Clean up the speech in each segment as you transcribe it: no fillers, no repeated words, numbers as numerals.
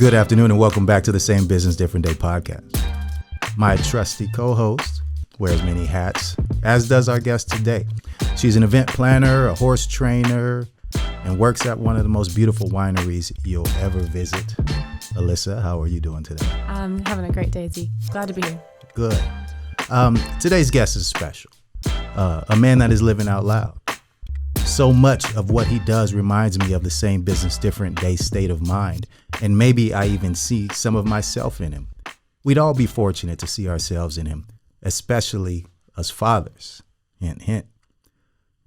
Good afternoon and welcome back to the Same Business, Different Day podcast. My trusty co-host wears many hats, as does our guest today. She's an event planner, a horse trainer, and works at one of the most beautiful wineries you'll ever visit. Alyssa, how are you doing today? I'm having a great day, Z. Glad to be here. Good. Today's guest is special. A man that is living out loud. So much of what he does reminds me of the Same Business, Different Day state of mind. And maybe I even see some of myself in him. We'd all be fortunate to see ourselves in him, especially us fathers. Hint, hint.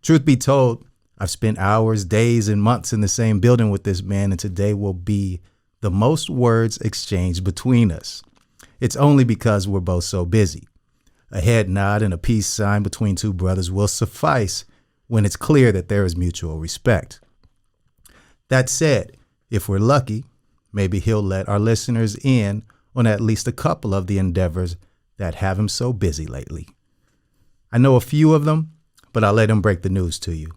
Truth be told, I've spent hours, days, and months in the same building with this man, and today will be the most words exchanged between us. It's only because we're both so busy. A head nod and a peace sign between two brothers will suffice when it's clear that there is mutual respect. That said, if we're lucky, maybe he'll let our listeners in on at least a couple of the endeavors that have him so busy lately. I know a few of them, but I'll let him break the news to you.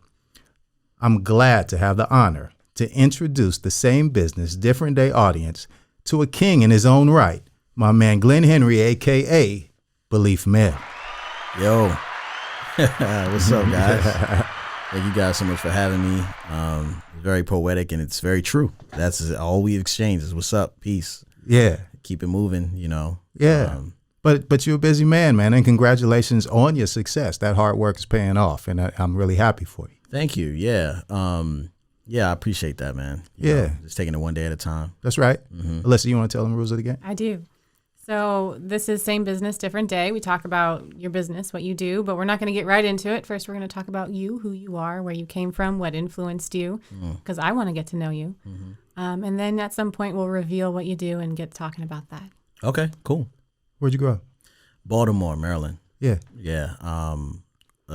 I'm glad to have the honor to introduce the Same Business, Different Day audience to a king in his own right, my man Glen Henry, a.k.a. BeleafMel. Yo. What's up, guys? Thank you guys so much for having me. Very poetic and it's very true. That's all we exchange is what's up, peace. Yeah. Keep it moving, you know. Yeah. But you're a busy man, and congratulations on your success. That hard work is paying off, and I'm really happy for you. Thank you. Yeah. I appreciate that, man. You know, just taking it one day at a time. That's right. Mm-hmm. Alyssa, you want to tell them the rules of the game? I do. So this is Same Business, Different Day. We talk about your business, what you do, but we're not going to get right into it. First, we're going to talk about you, who you are, where you came from, what influenced you, because I want to get to know you. Mm-hmm. And then at some point, we'll reveal what you do and get talking about that. Okay, cool. Where'd you grow up? Baltimore, Maryland. Yeah. Yeah.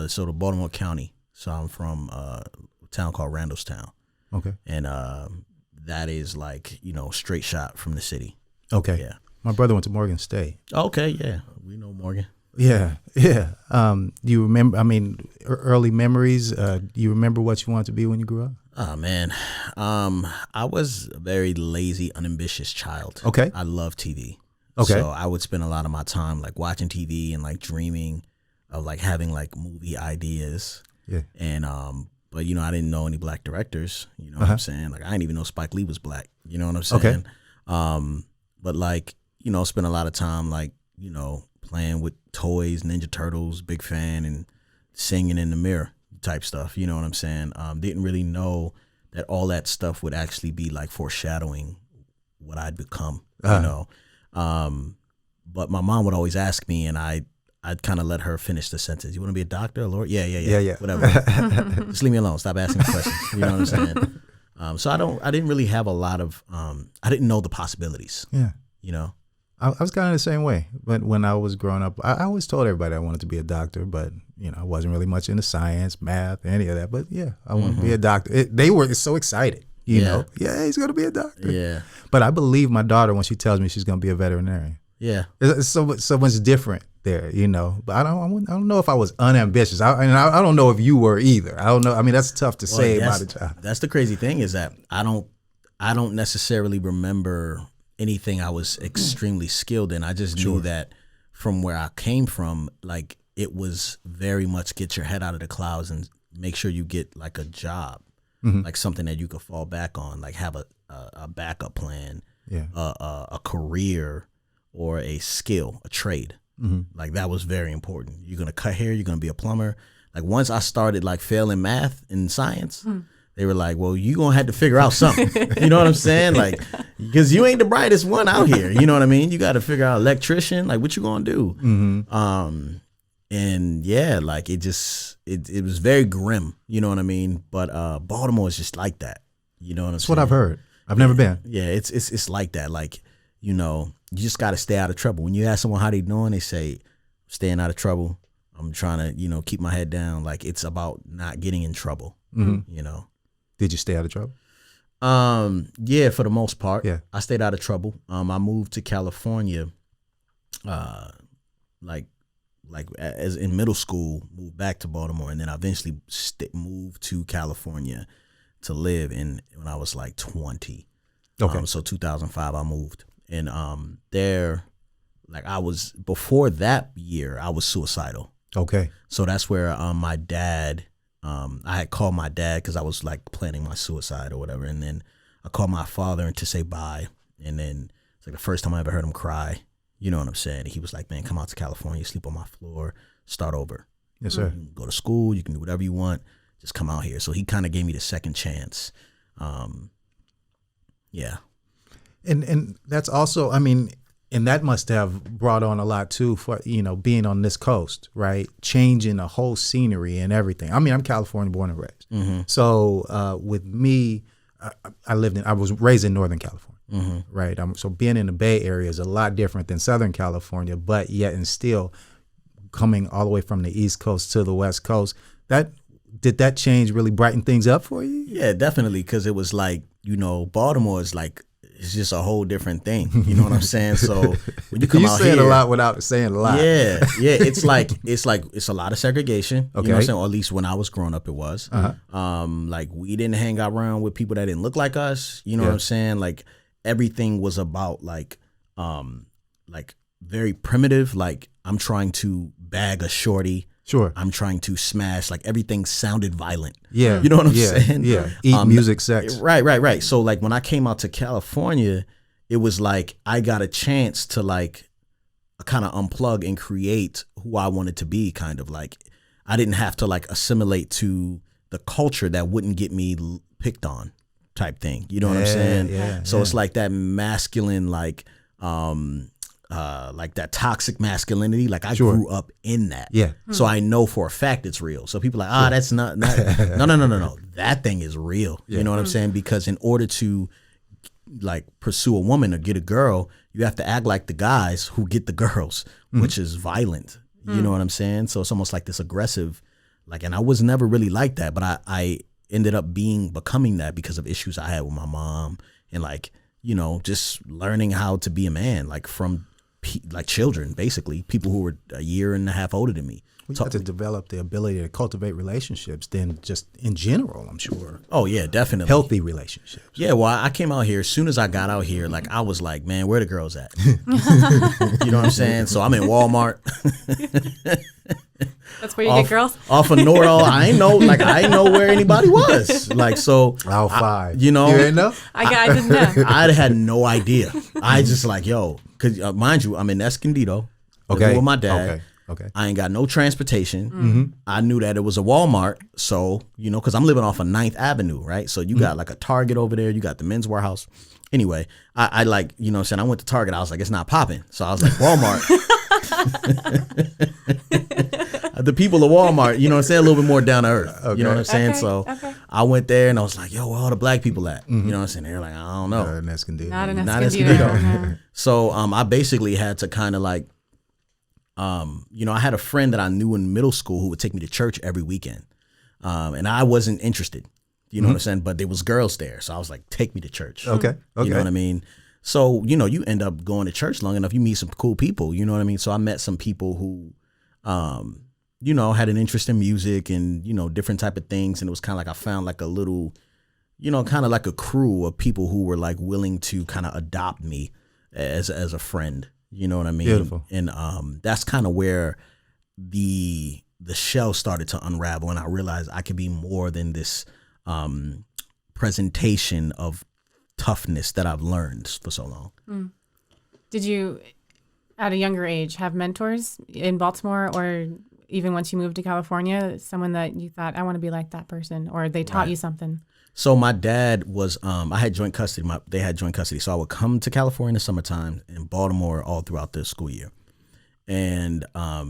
So the Baltimore County. So I'm from a town called Randallstown. Okay. And that is like, straight shot from the city. Okay. Yeah. My brother went to Morgan State. Okay, yeah. We know Morgan. Yeah. Do you remember, early memories? Do you remember what you wanted to be when you grew up? Oh, man. I was a very lazy, unambitious child. Okay. I love TV. Okay. So I would spend a lot of my time like watching TV and like dreaming of like having like movie ideas. Yeah. And, but I didn't know any black directors, what I'm saying? Like I didn't even know Spike Lee was black, you know what I'm saying? Okay. But like, spent a lot of time like, playing with toys, Ninja Turtles, big fan, and singing in the mirror type stuff, you know what I'm saying? Didn't really know that all that stuff would actually be like foreshadowing what I'd become, But my mom would always ask me, and I'd kind of let her finish the sentence. You want to be a doctor, a lawyer? Yeah. Whatever. Just leave me alone. Stop asking me questions. You know what I'm saying? So I didn't really have a lot of, I didn't know the possibilities. Yeah. I was kind of the same way. But when I was growing up, I always told everybody I wanted to be a doctor, but I wasn't really much into science, math, any of that. But yeah, I wanted to be a doctor. They were so excited, you know. Yeah, he's gonna be a doctor. Yeah. But I believe my daughter when she tells me she's gonna be a veterinarian. Yeah. It's so much different there, But I don't know if I was unambitious. I don't know if you were either. I don't know. That's tough to say about a child. That's the crazy thing is that I don't necessarily remember anything I was extremely skilled in. I just knew that from where I came from, like it was very much get your head out of the clouds and make sure you get like a job, like something that you could fall back on, like have a backup plan, a career or a skill, a trade. Like that was very important. You're going to cut hair, you're going to be a plumber. Like once I started like failing math and science, they were like, well, you going to have to figure out something. You know what I'm saying? Like, because you ain't the brightest one out here. You know what I mean? You got to figure out electrician. Like, what you going to do? And yeah, like it was very grim. You know what I mean? But Baltimore is just like that. You know what I'm saying? That's what I've heard. I've never been. Yeah, it's like that. Like, you just got to stay out of trouble. When you ask someone how they doing, they say, staying out of trouble. I'm trying to, keep my head down. Like, it's about not getting in trouble, Did you stay out of trouble? Yeah, for the most part. Yeah. I stayed out of trouble. I moved to California, as in middle school, moved back to Baltimore, and then I eventually moved to California to live when I was like 20. Okay. So 2005 I moved. And there, like before that year, I was suicidal. Okay. So that's where my dad, I had called my dad because I was like planning my suicide or whatever. And then I called my father to say bye. And then it's like the first time I ever heard him cry. You know what I'm saying? He was like, man, come out to California, sleep on my floor, start over. Yes, sir. You can go to school, you can do whatever you want, just come out here. So he kind of gave me the second chance. Yeah. And that's also, I mean, and that must have brought on a lot too for, being on this coast, right? Changing the whole scenery and everything. I mean, I'm California born and raised. Mm-hmm. So with me, I was raised in Northern California, right? So being in the Bay Area is a lot different than Southern California, but yet and still coming all the way from the East Coast to the West Coast, did that change really brighten things up for you? Yeah, definitely. Because it was like, Baltimore is like, it's just a whole different thing. You know what I'm saying? So when you come out here, you say it a lot without saying a lot. Yeah. It's like it's a lot of segregation. Okay. You know what I'm saying? Or at least when I was growing up, it was. Like we didn't hang out around with people that didn't look like us. You know what I'm saying? Like everything was about like very primitive. Like I'm trying to bag a shorty. Sure. I'm trying to smash. Like everything sounded violent. Yeah. You know what I'm saying? Yeah. Eat, music, sex. Right. So like when I came out to California, it was like I got a chance to like kind of unplug and create who I wanted to be. Kind of like I didn't have to like assimilate to the culture that wouldn't get me picked on type thing. You know what I'm saying? Yeah. So it's like that masculine like that toxic masculinity, like I grew up in that. Yeah. So I know for a fact it's real. So people are like, that's not no. That thing is real. Yeah. You know what I'm saying? Because in order to like pursue a woman or get a girl, you have to act like the guys who get the girls, which is violent. You know what I'm saying? So it's almost like this aggressive, like, and I was never really like that, but I ended up becoming that because of issues I had with my mom and like, just learning how to be a man, like from like children, basically people who were a year and a half older than me. We got to develop the ability to cultivate relationships then just in general, I'm sure. Oh yeah, definitely. Healthy relationships. Yeah, well, I came out here, as soon as I got out here, like I was like, man, where the girls at? You know what I'm saying? So I'm in Walmart. That's where you get girls? Off of Norwell. I ain't know where anybody was. Like, so. Aisle 5. You didn't know? I didn't know. I had no idea. I just like, because mind you, I'm in Escondido. Okay. With my dad. Okay. I ain't got no transportation. I knew that it was a Walmart. So, because I'm living off of 9th Avenue, right? So you got like a Target over there. You got the Men's Warehouse. Anyway, I like, what I'm saying, I went to Target. I was like, it's not popping. So I was like, Walmart. The people of Walmart, what I'm saying, a little bit more down to earth. Okay. You know what I'm saying? Okay, So okay. I went there and I was like, yo, where all the black people at? You know what I'm saying? They're like, I don't know. In Escondido. Not in Not Escondido. Escondido. No. So I basically had to kind of like, I had a friend that I knew in middle school who would take me to church every weekend. And I wasn't interested, you know what I'm saying? But there was girls there. So I was like, take me to church. Okay. You know what I mean? So, you end up going to church long enough, you meet some cool people, you know what I mean? So I met some people who, had an interest in music and, different type of things. And it was kind of like I found like a little, kind of like a crew of people who were like willing to kind of adopt me as a friend. You know what I mean? Beautiful. And that's kind of where the shell started to unravel, and I realized I could be more than this presentation of toughness that I've learned for so long. Did you, at a younger age, have mentors in Baltimore or even once you moved to California, someone that you thought, I want to be like that person, or they taught you something? So my dad was, I had joint custody. They had joint custody. So I would come to California in the summertime and Baltimore all throughout the school year. And I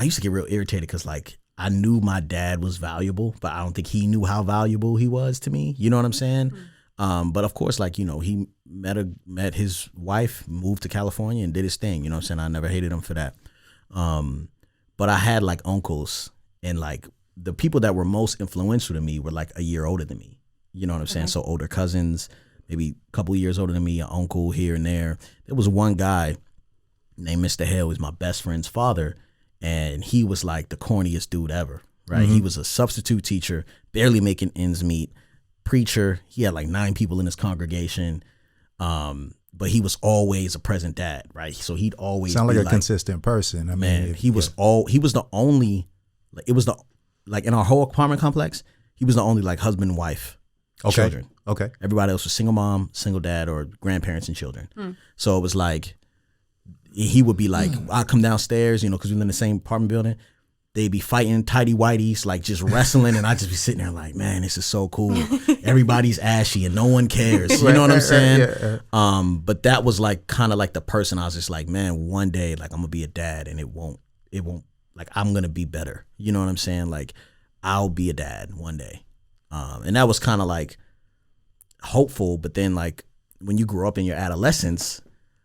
used to get real irritated because like I knew my dad was valuable, but I don't think he knew how valuable he was to me. You know what I'm saying? But of course, like, he met his wife, moved to California and did his thing. You know what I'm saying? I never hated him for that. But I had like uncles, and like the people that were most influential to me were like a year older than me. You know what I'm saying? So older cousins, maybe a couple of years older than me, an uncle here and there. There was one guy named Mr. Hale, was my best friend's father, and he was like the corniest dude ever, right? He was a substitute teacher, barely making ends meet, preacher. He had like 9 people in his congregation. But he was always a present dad, right? So he'd always sound be like a consistent person. I mean, man, he was the only, like, it was the, like, in our whole apartment complex, he was the only, like, husband, wife, children. Okay. Everybody else was single mom, single dad, or grandparents and children. So it was like, he would be like, I'd come downstairs, because we were in the same apartment building. They'd be fighting tighty whities, like just wrestling, and I'd just be sitting there like, man, this is so cool. Everybody's ashy and no one cares. You know what I'm saying? But that was like kind of like the person I was just like, man, one day, like, I'm gonna be a dad, and it won't like, I'm gonna be better. You know what I'm saying? Like, I'll be a dad one day. And that was kind of like hopeful, but then, like, when you grow up in your adolescence,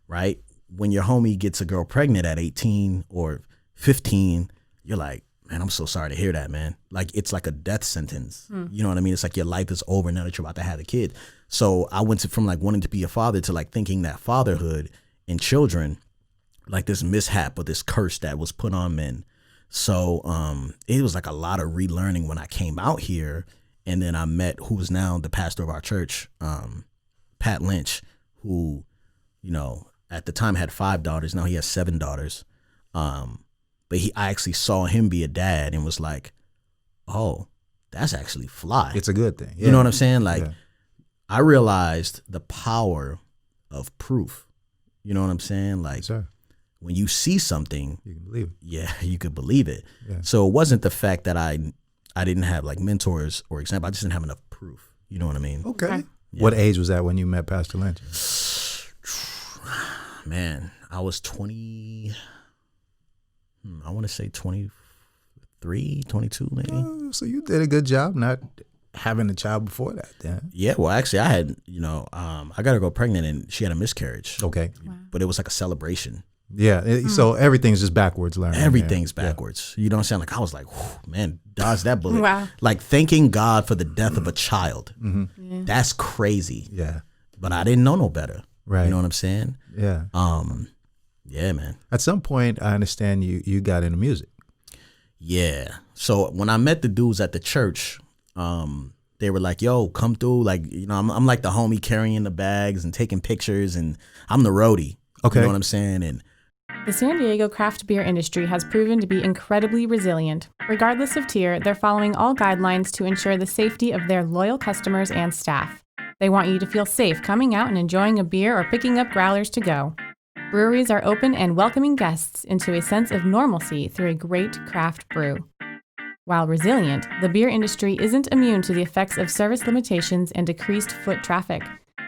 right? When your homie gets a girl pregnant at 18 or 15, you're like, man, I'm so sorry to hear that, man. Like, it's like a death sentence. You know what I mean? It's like your life is over now that you're about to have a kid. So I went from like wanting to be a father to like thinking that fatherhood and children, like this mishap or this curse that was put on men. So it was like a lot of relearning when I came out here. And then I met who is now the pastor of our church, Pat Lynch, who, at the time had 5 daughters. Now he has 7 daughters. But I actually saw him be a dad and was like, oh, that's actually fly. It's a good thing. Yeah. You know what I'm saying? Like, I realized the power of proof. You know what I'm saying? Like, when you see something, you can believe it. Yeah, you could believe it. Yeah. So it wasn't the fact that I didn't have like mentors or example. I just didn't have enough proof. You know what I mean? Okay. Yeah. What age was that when you met Pastor Lynch? Man, I was 20. I want to say 23, 22 maybe. So you did a good job not having a child before that then. Yeah, well, actually I had, I got her go pregnant and she had a miscarriage. Okay. Wow. But it was like a celebration. Yeah. So everything's just backwards learning. Everything's backwards. You know what I'm saying? Like, I was like, man, dodge that bullet. Wow. Like, thanking God for the death of a child. Yeah. That's crazy. Yeah. But I didn't know no better. Right. You know what I'm saying? Yeah. Yeah, man. At some point, I understand you got into music. Yeah. So when I met the dudes at the church, they were like, yo, come through. Like, I'm like the homie carrying the bags and taking pictures, and I'm the roadie. Okay. You know what I'm saying? And The San Diego craft beer industry has proven to be incredibly resilient. Regardless of tier, they're following all guidelines to ensure the safety of their loyal customers and staff. They want you to feel safe coming out and enjoying a beer or picking up growlers to go. Breweries are open and welcoming guests into a sense of normalcy through a great craft brew. While resilient, the beer industry isn't immune to the effects of service limitations and decreased foot traffic.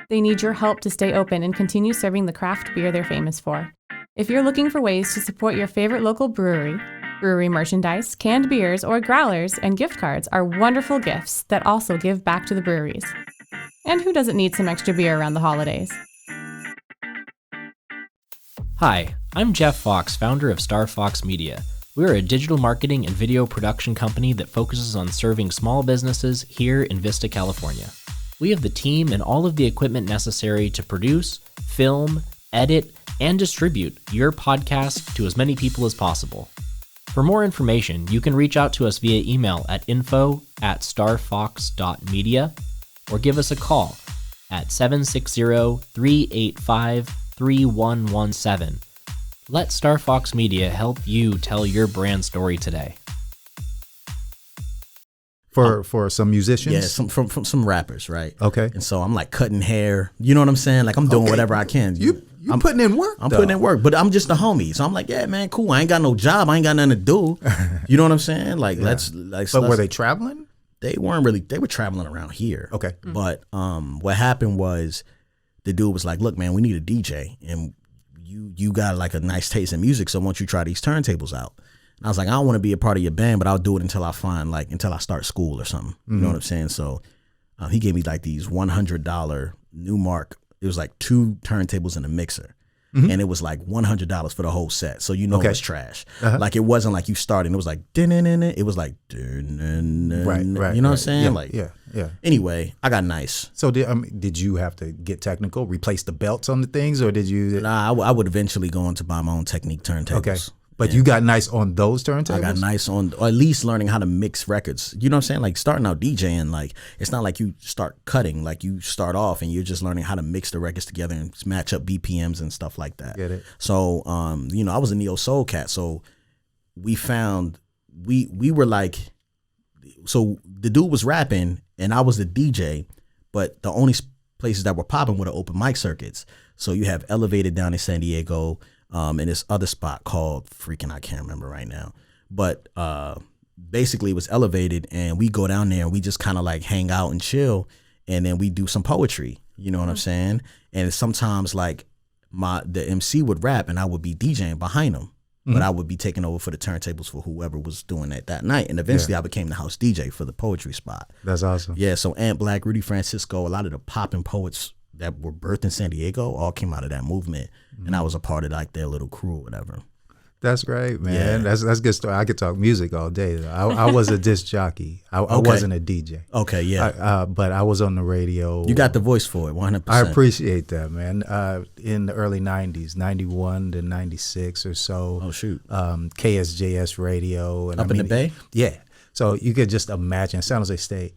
They need your help to stay open and continue serving the craft beer they're famous for. If you're looking for ways to support your favorite local brewery merchandise, canned beers, or growlers and gift cards are wonderful gifts that also give back to the breweries. And who doesn't need some extra beer around the holidays? Hi, I'm Jeff Fox, founder of Star Fox Media. We're a digital marketing and video production company that focuses on serving small businesses here in Vista, California. We have the team and all of the equipment necessary to produce, film, edit, and distribute your podcast to as many people as possible. For more information, you can reach out to us via email at info@starfox.media or give us a call at 760-385-3117. Let Star Fox Media help you tell your brand story today. For some musicians? yeah, from some rappers, right? Okay. And so I'm like cutting hair. You know what I'm saying? Like, I'm doing whatever I can. I'm putting in work. I'm putting in work, but I'm just a homie. So I'm like, yeah, man, cool. I ain't got no job. I ain't got nothing to do. You know what I'm saying? Like, let's. But were they traveling? They weren't really. They were traveling around here. Okay. But what happened was, the dude was like, look, man, we need a DJ, and you got like a nice taste in music, so why don't you try these turntables out? And I was like, I don't want to be a part of your band, but I'll do it until I start school or something. You know what I'm saying? So he gave me like these $100 Newmark. It was like 2 turntables and a mixer. And it was like $100 for the whole set. So it was trash. Like, it wasn't like you started and it was like, it was like, Right. You know what I'm saying? Yeah, like, yeah. Anyway, I got nice. So did you have to get technical, replace the belts on the things, or did you? Nah, I would eventually go on to buy my own Technique turntables. Okay. But you got nice on those turntables? I got nice on, or at least learning how to mix records. You know what I'm saying? Like starting out DJing, like it's not like you start cutting. Like you start off and you're just learning how to mix the records together and match up BPMs and stuff like that. Get it? So, you know, I was a neo soul cat. So we found we were like, so the dude was rapping and I was the DJ, but the only places that were popping were the open mic circuits. So you have Elevated down in San Diego. And this other spot called I can't remember right now, but basically it was Elevated, and we go down there and we just kind of like hang out and chill, and then we do some poetry. You know what I'm saying? And sometimes like the MC would rap and I would be DJing behind him, but I would be taking over for the turntables for whoever was doing it that night. And eventually I became the house DJ for the poetry spot. That's awesome. Yeah. So Ant Black, Rudy Francisco, a lot of the popping poets that were birthed in San Diego all came out of that movement, and I was a part of like their little crew or whatever. That's great, man. Yeah. That's good story. I could talk music all day, though. I was a disc jockey. I wasn't a DJ. Okay, yeah. But I was on the radio. You got the voice for it, 100%. I appreciate that, man. In the early 90s, 91 to 96 or so. Oh, shoot. KSJS radio. And Up in the Bay? Yeah. So you could just imagine, San Jose State,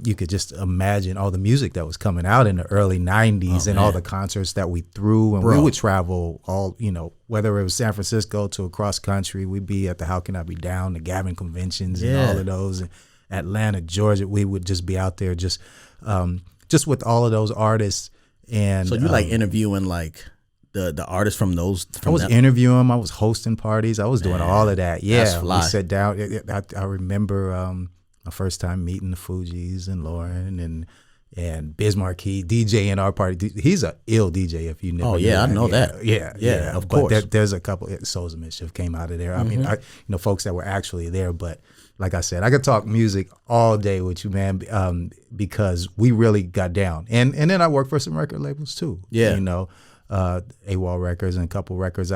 you could just imagine all the music that was coming out in the early 90s and all the concerts that we threw. And we would travel all, you know, whether it was San Francisco to across country, we'd be at the How Can I Be Down, the Gavin conventions and all of those. And Atlanta, Georgia, we would just be out there just with all of those artists. And so you like interviewing like the artists from those? I was interviewing them. I was hosting parties. I was doing all of that. Yeah, that's fly. We sat down. I remember my first time meeting the Fugees and Lauren and Biz Markie DJing our party. He's a ill DJ if you never. Oh yeah, I know that. Yeah, of course. But there's a couple. Souls of Mischief came out of there. I mean, folks that were actually there. But like I said, I could talk music all day with you, man, because we really got down. And then I worked for some record labels too. Yeah, you know, AWOL Records and a couple record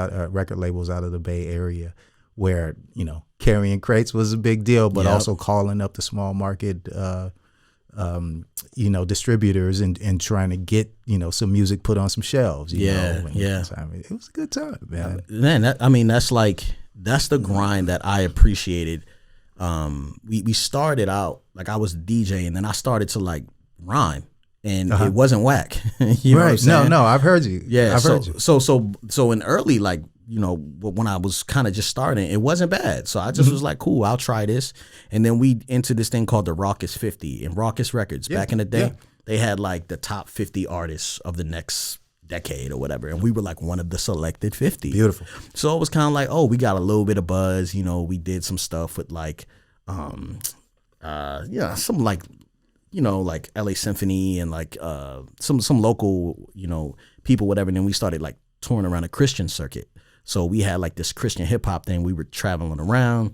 labels out of the Bay Area, where, you know, carrying crates was a big deal, but also calling up the small market, you know, distributors and trying to get, you know, some music put on some shelves. You know? I mean, it was a good time, man. Man, that's the grind that I appreciated. We started out, like I was a DJ, and then I started to like rhyme. And it wasn't whack. You know what I'm saying? No, I've heard you. Yeah, I've heard you. So in early, like, you know, when I was kind of just starting, it wasn't bad. So I just was like, cool, I'll try this. And then we entered this thing called the Raucous 50. And Raucous Records, back in the day, they had like the top 50 artists of the next decade or whatever. And we were like one of the selected 50. Beautiful. So it was kind of like, oh, we got a little bit of buzz. You know, we did some stuff with like, some like, you know, like LA Symphony and like some local, you know, people, whatever. And then we started like touring around the Christian circuit. So we had like this Christian hip hop thing. We were traveling around.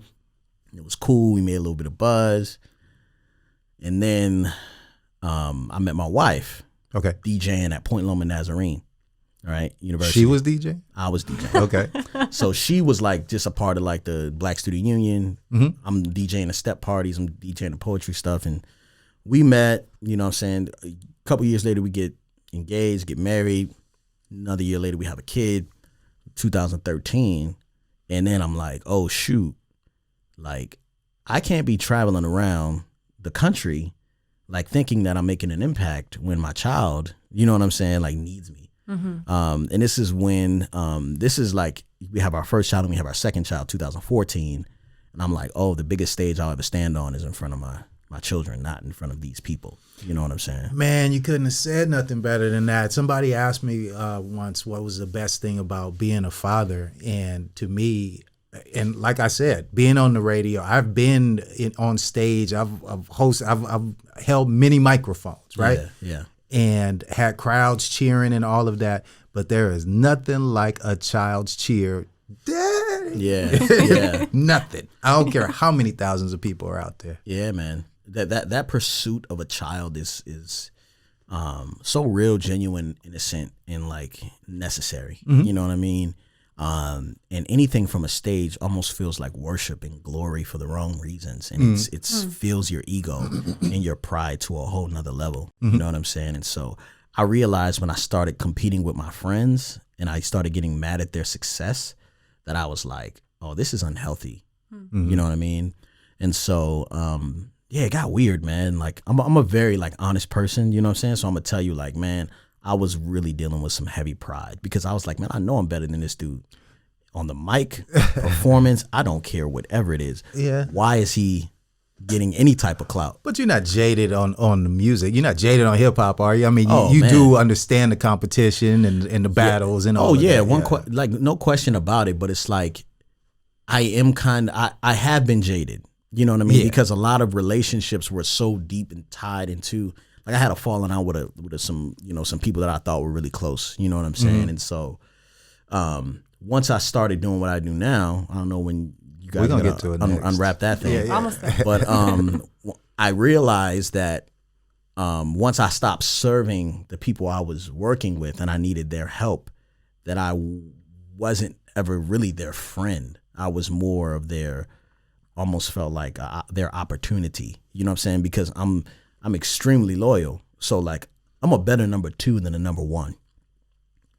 It was cool. We made a little bit of buzz. And then I met my wife. Okay. DJing at Point Loma Nazarene. Right. University. She was DJ? I was DJing. Okay. So she was like just a part of like the Black Student Union. Mm-hmm. I'm DJing the step parties. I'm DJing the poetry stuff. And we met, you know what I'm saying? A couple years later, we get engaged, get married. Another year later, we have a kid. 2013, and then I'm like, oh shoot, like I can't be traveling around the country like thinking that I'm making an impact when my child, you know what I'm saying, like needs me. And this is when this is like we have our first child and we have our second child, 2014, and I'm like, oh, the biggest stage I'll ever stand on is in front of my children, not in front of these people. You know what I'm saying? Man, you couldn't have said nothing better than that. Somebody asked me once what was the best thing about being a father, and to me, and like I said, being on the radio, I've been on stage, I've hosted, I've held many microphones, right? Yeah. And had crowds cheering and all of that, but there is nothing like a child's cheer. Daddy. Yeah. Nothing. I don't care how many thousands of people are out there. Yeah, man. That pursuit of a child is so real, genuine, innocent, and like necessary. You know what I mean? And anything from a stage almost feels like worship and glory for the wrong reasons, and it's fills your ego and your pride to a whole nother level. You know what I'm saying? And so I realized when I started competing with my friends and I started getting mad at their success that I was like, oh, this is unhealthy. You know what I mean? And so, it got weird, man. Like I'm a very like honest person, you know what I'm saying? So I'm gonna tell you like, man, I was really dealing with some heavy pride because I was like, man, I know I'm better than this dude. On the mic, performance, I don't care, whatever it is. Yeah. Why is he getting any type of clout? But you're not jaded on the music. You're not jaded on hip hop, are you? I mean, Oh, you man. do understand the competition and the battles and all. Oh of yeah, that. like no question about it. But it's like I am I have been jaded. You know what I mean? Yeah. Because a lot of relationships were so deep and tied into. Like I had a falling out with some people that I thought were really close. You know what I'm saying? And so, once I started doing what I do now, I don't know when you guys We're gonna get to it next. unwrap that thing. Yeah. Almost there. But I realized that once I stopped serving the people I was working with and I needed their help, that I wasn't ever really their friend. I was more of their, almost felt like their opportunity. You know what I'm saying? Because I'm extremely loyal. So like I'm a better number 2 than a number 1.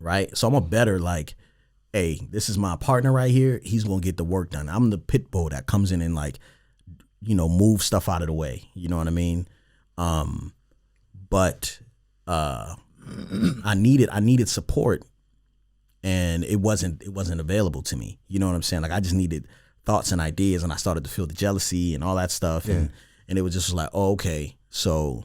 Right? So I'm a better like, hey, this is my partner right here. He's going to get the work done. I'm the pit bull that comes in and like, move stuff out of the way. You know what I mean? But I needed support and it wasn't available to me. You know what I'm saying? Like I just needed thoughts and ideas and I started to feel the jealousy and all that stuff. Yeah. And it was just like, oh, okay. So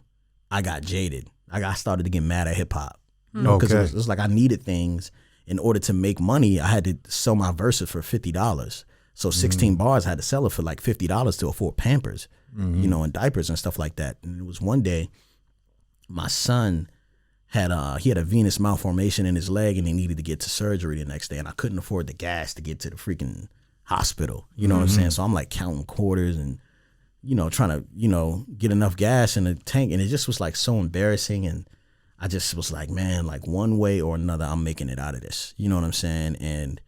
I got jaded. I started to get mad at hip hop. You know, because it was like I needed things in order to make money. I had to sell my verses for $50. So 16 bars, I had to sell it for like $50 to afford Pampers, and diapers and stuff like that. And it was one day, my son had a venous malformation in his leg and he needed to get to surgery the next day. And I couldn't afford the gas to get to the freaking hospital. You know what I'm saying? So I'm like counting quarters and, trying to, get enough gas in the tank. And it just was like so embarrassing. And I just was like, man, like one way or another, I'm making it out of this. You know what I'm saying? And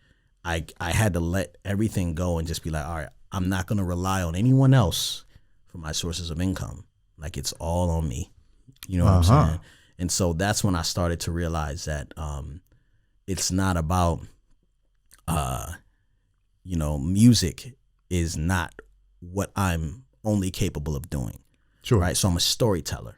I had to let everything go and just be like, all right, I'm not going to rely on anyone else for my sources of income. Like it's all on me. You know what I'm saying? And so that's when I started to realize that it's not about, music is not what I'm only capable of doing. Sure. Right? So I'm a storyteller.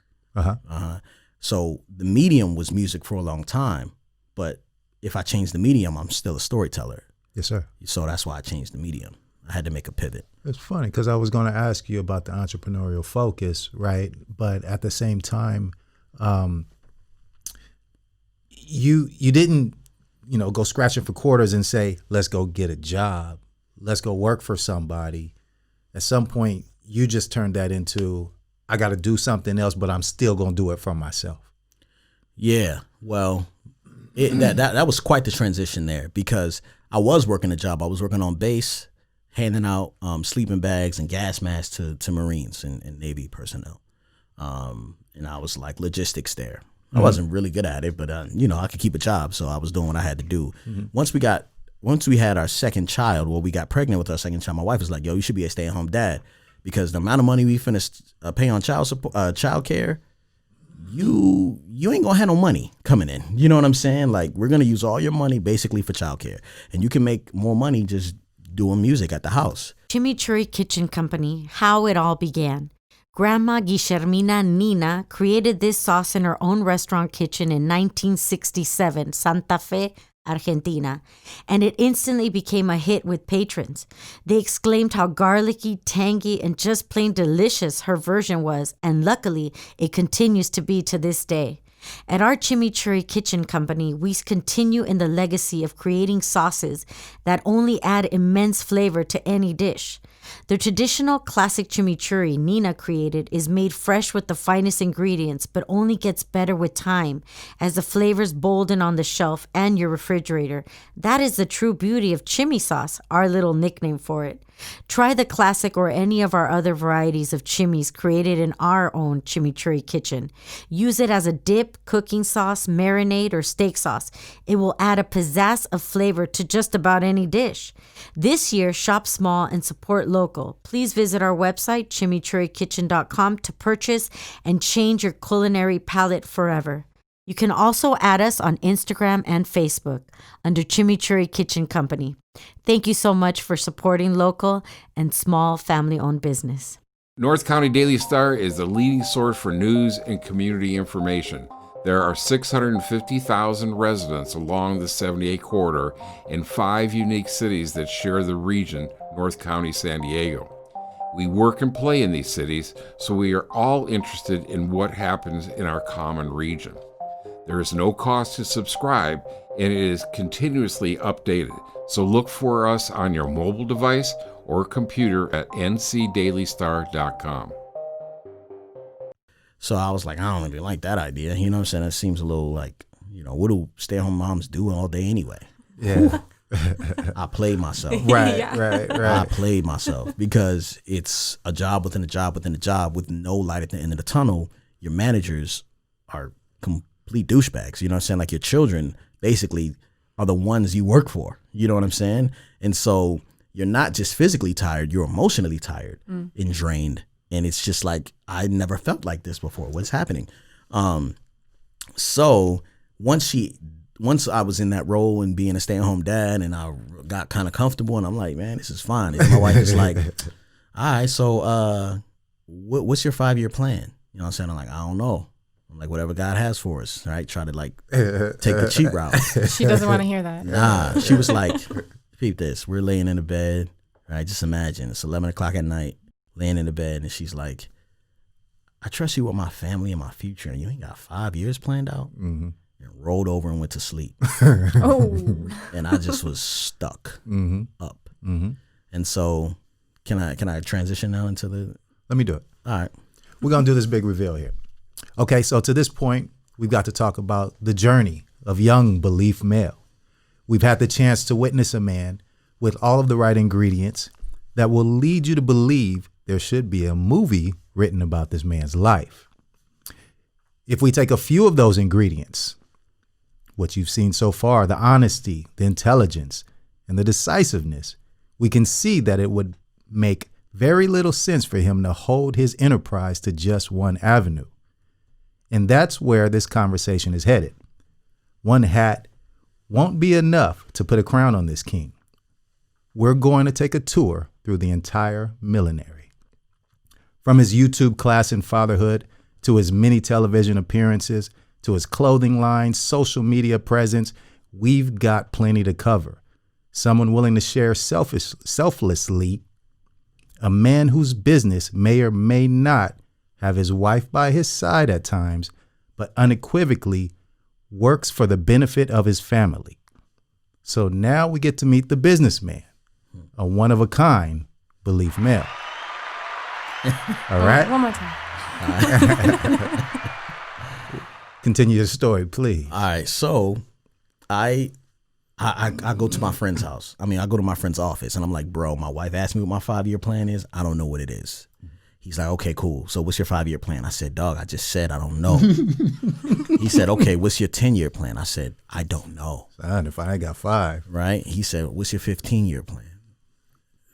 So the medium was music for a long time, but if I change the medium, I'm still a storyteller. Yes, sir. So that's why I changed the medium. I had to make a pivot. It's funny because I was going to ask you about the entrepreneurial focus, right? But at the same time, you didn't, go scratching for quarters and say, let's go get a job. Let's go work for somebody. At some point, you just turned that into, I got to do something else, but I'm still going to do it for myself. Yeah. Well, that was quite the transition there because I was working a job. I was working on base, handing out sleeping bags and gas masks to Marines and Navy personnel. And I was like logistics there. I wasn't really good at it, but I could keep a job, so I was doing what I had to do. Once we had our second child, we got pregnant with our second child. My wife was like, "Yo, you should be a stay-at-home dad because the amount of money we finished pay on child care, you ain't gonna have no money coming in. You know what I'm saying? Like we're gonna use all your money basically for child care, and you can make more money just doing music at the house." Chimichurri Kitchen Company, how it all began. Grandma Guillermina Nina created this sauce in her own restaurant kitchen in 1967, Santa Fe, Argentina, and it instantly became a hit with patrons. They exclaimed how garlicky, tangy, and just plain delicious her version was, and luckily, it continues to be to this day. At our Chimichurri Kitchen Company, we continue in the legacy of creating sauces that only add immense flavor to any dish. The traditional classic chimichurri Nina created is made fresh with the finest ingredients, but only gets better with time as the flavors bolden on the shelf and your refrigerator. That is the true beauty of chimi sauce, our little nickname for it. Try the classic or any of our other varieties of chimis created in our own Chimichurri kitchen. Use it as a dip, cooking sauce, marinade, or steak sauce. It will add a pizzazz of flavor to just about any dish. This year, shop small and support local. Please visit our website, chimichurrikitchen.com, to purchase and change your culinary palate forever. You can also add us on Instagram and Facebook under Chimichurri Kitchen Company. Thank you so much for supporting local and small family-owned business. North County Daily Star is the leading source for news and community information. There are 650,000 residents along the 78 corridor in 5 unique cities that share the region, North County, San Diego. We work and play in these cities, so we are all interested in what happens in our common region. There is no cost to subscribe, and it is continuously updated. So look for us on your mobile device or computer at ncdailystar.com. So I was like, I don't really like that idea. You know what I'm saying? That seems a little like, what do stay-at-home moms do all day anyway? Yeah. I played myself. Right, Yeah. right. I played myself because it's a job within a job within a job with no light at the end of the tunnel. Your managers are complete douchebags. You know what I'm saying? Like your children basically are the ones you work for. You know what I'm saying? And so you're not just physically tired, you're emotionally tired and drained. And it's just like, I never felt like this before. What's happening? So once I was in that role and being a stay-at-home dad and I got kind of comfortable and I'm like, man, this is fine. And my wife is like, all right, so what's your 5-year plan? You know what I'm saying? I'm like, I don't know. I'm like, whatever God has for us, right? Try to like take the cheap route. She doesn't want to hear that. Nah, she was like, peep this. We're laying in the bed, right? Just imagine it's 11 o'clock at night, laying in the bed, and she's like, I trust you with my family and my future, and you ain't got 5 years planned out? Mm-hmm. And rolled over and went to sleep. Oh. And I just was stuck up. Mm-hmm. And so can I transition now into the... Let me do it. All right. We're going to do this big reveal here. Okay, so to this point, we've got to talk about the journey of young BeleafMel. We've had the chance to witness a man with all of the right ingredients that will lead you to believe there should be a movie written about this man's life. If we take a few of those ingredients, what you've seen so far, the honesty, the intelligence, and the decisiveness, we can see that it would make very little sense for him to hold his enterprise to just one avenue. And that's where this conversation is headed. One hat won't be enough to put a crown on this king. We're going to take a tour through the entire millenary. From his YouTube class in Fatherhood, to his many television appearances, to his clothing line, social media presence, we've got plenty to cover. Someone willing to share selflessly, a man whose business may or may not have his wife by his side at times, but unequivocally works for the benefit of his family. So now we get to meet the businessman, a one-of-a-kind BeleafMel. All right? One more time. Continue your story, please. All right. So I go to my friend's house. I go to my friend's office and I'm like, bro, my wife asked me what my 5-year plan is. I don't know what it is. He's like, okay, cool. So what's your 5-year plan? I said, dog, I just said I don't know. He said, okay, what's your 10-year plan? I said, I don't know. Son, if I ain't got 5. Right? He said, what's your 15-year plan?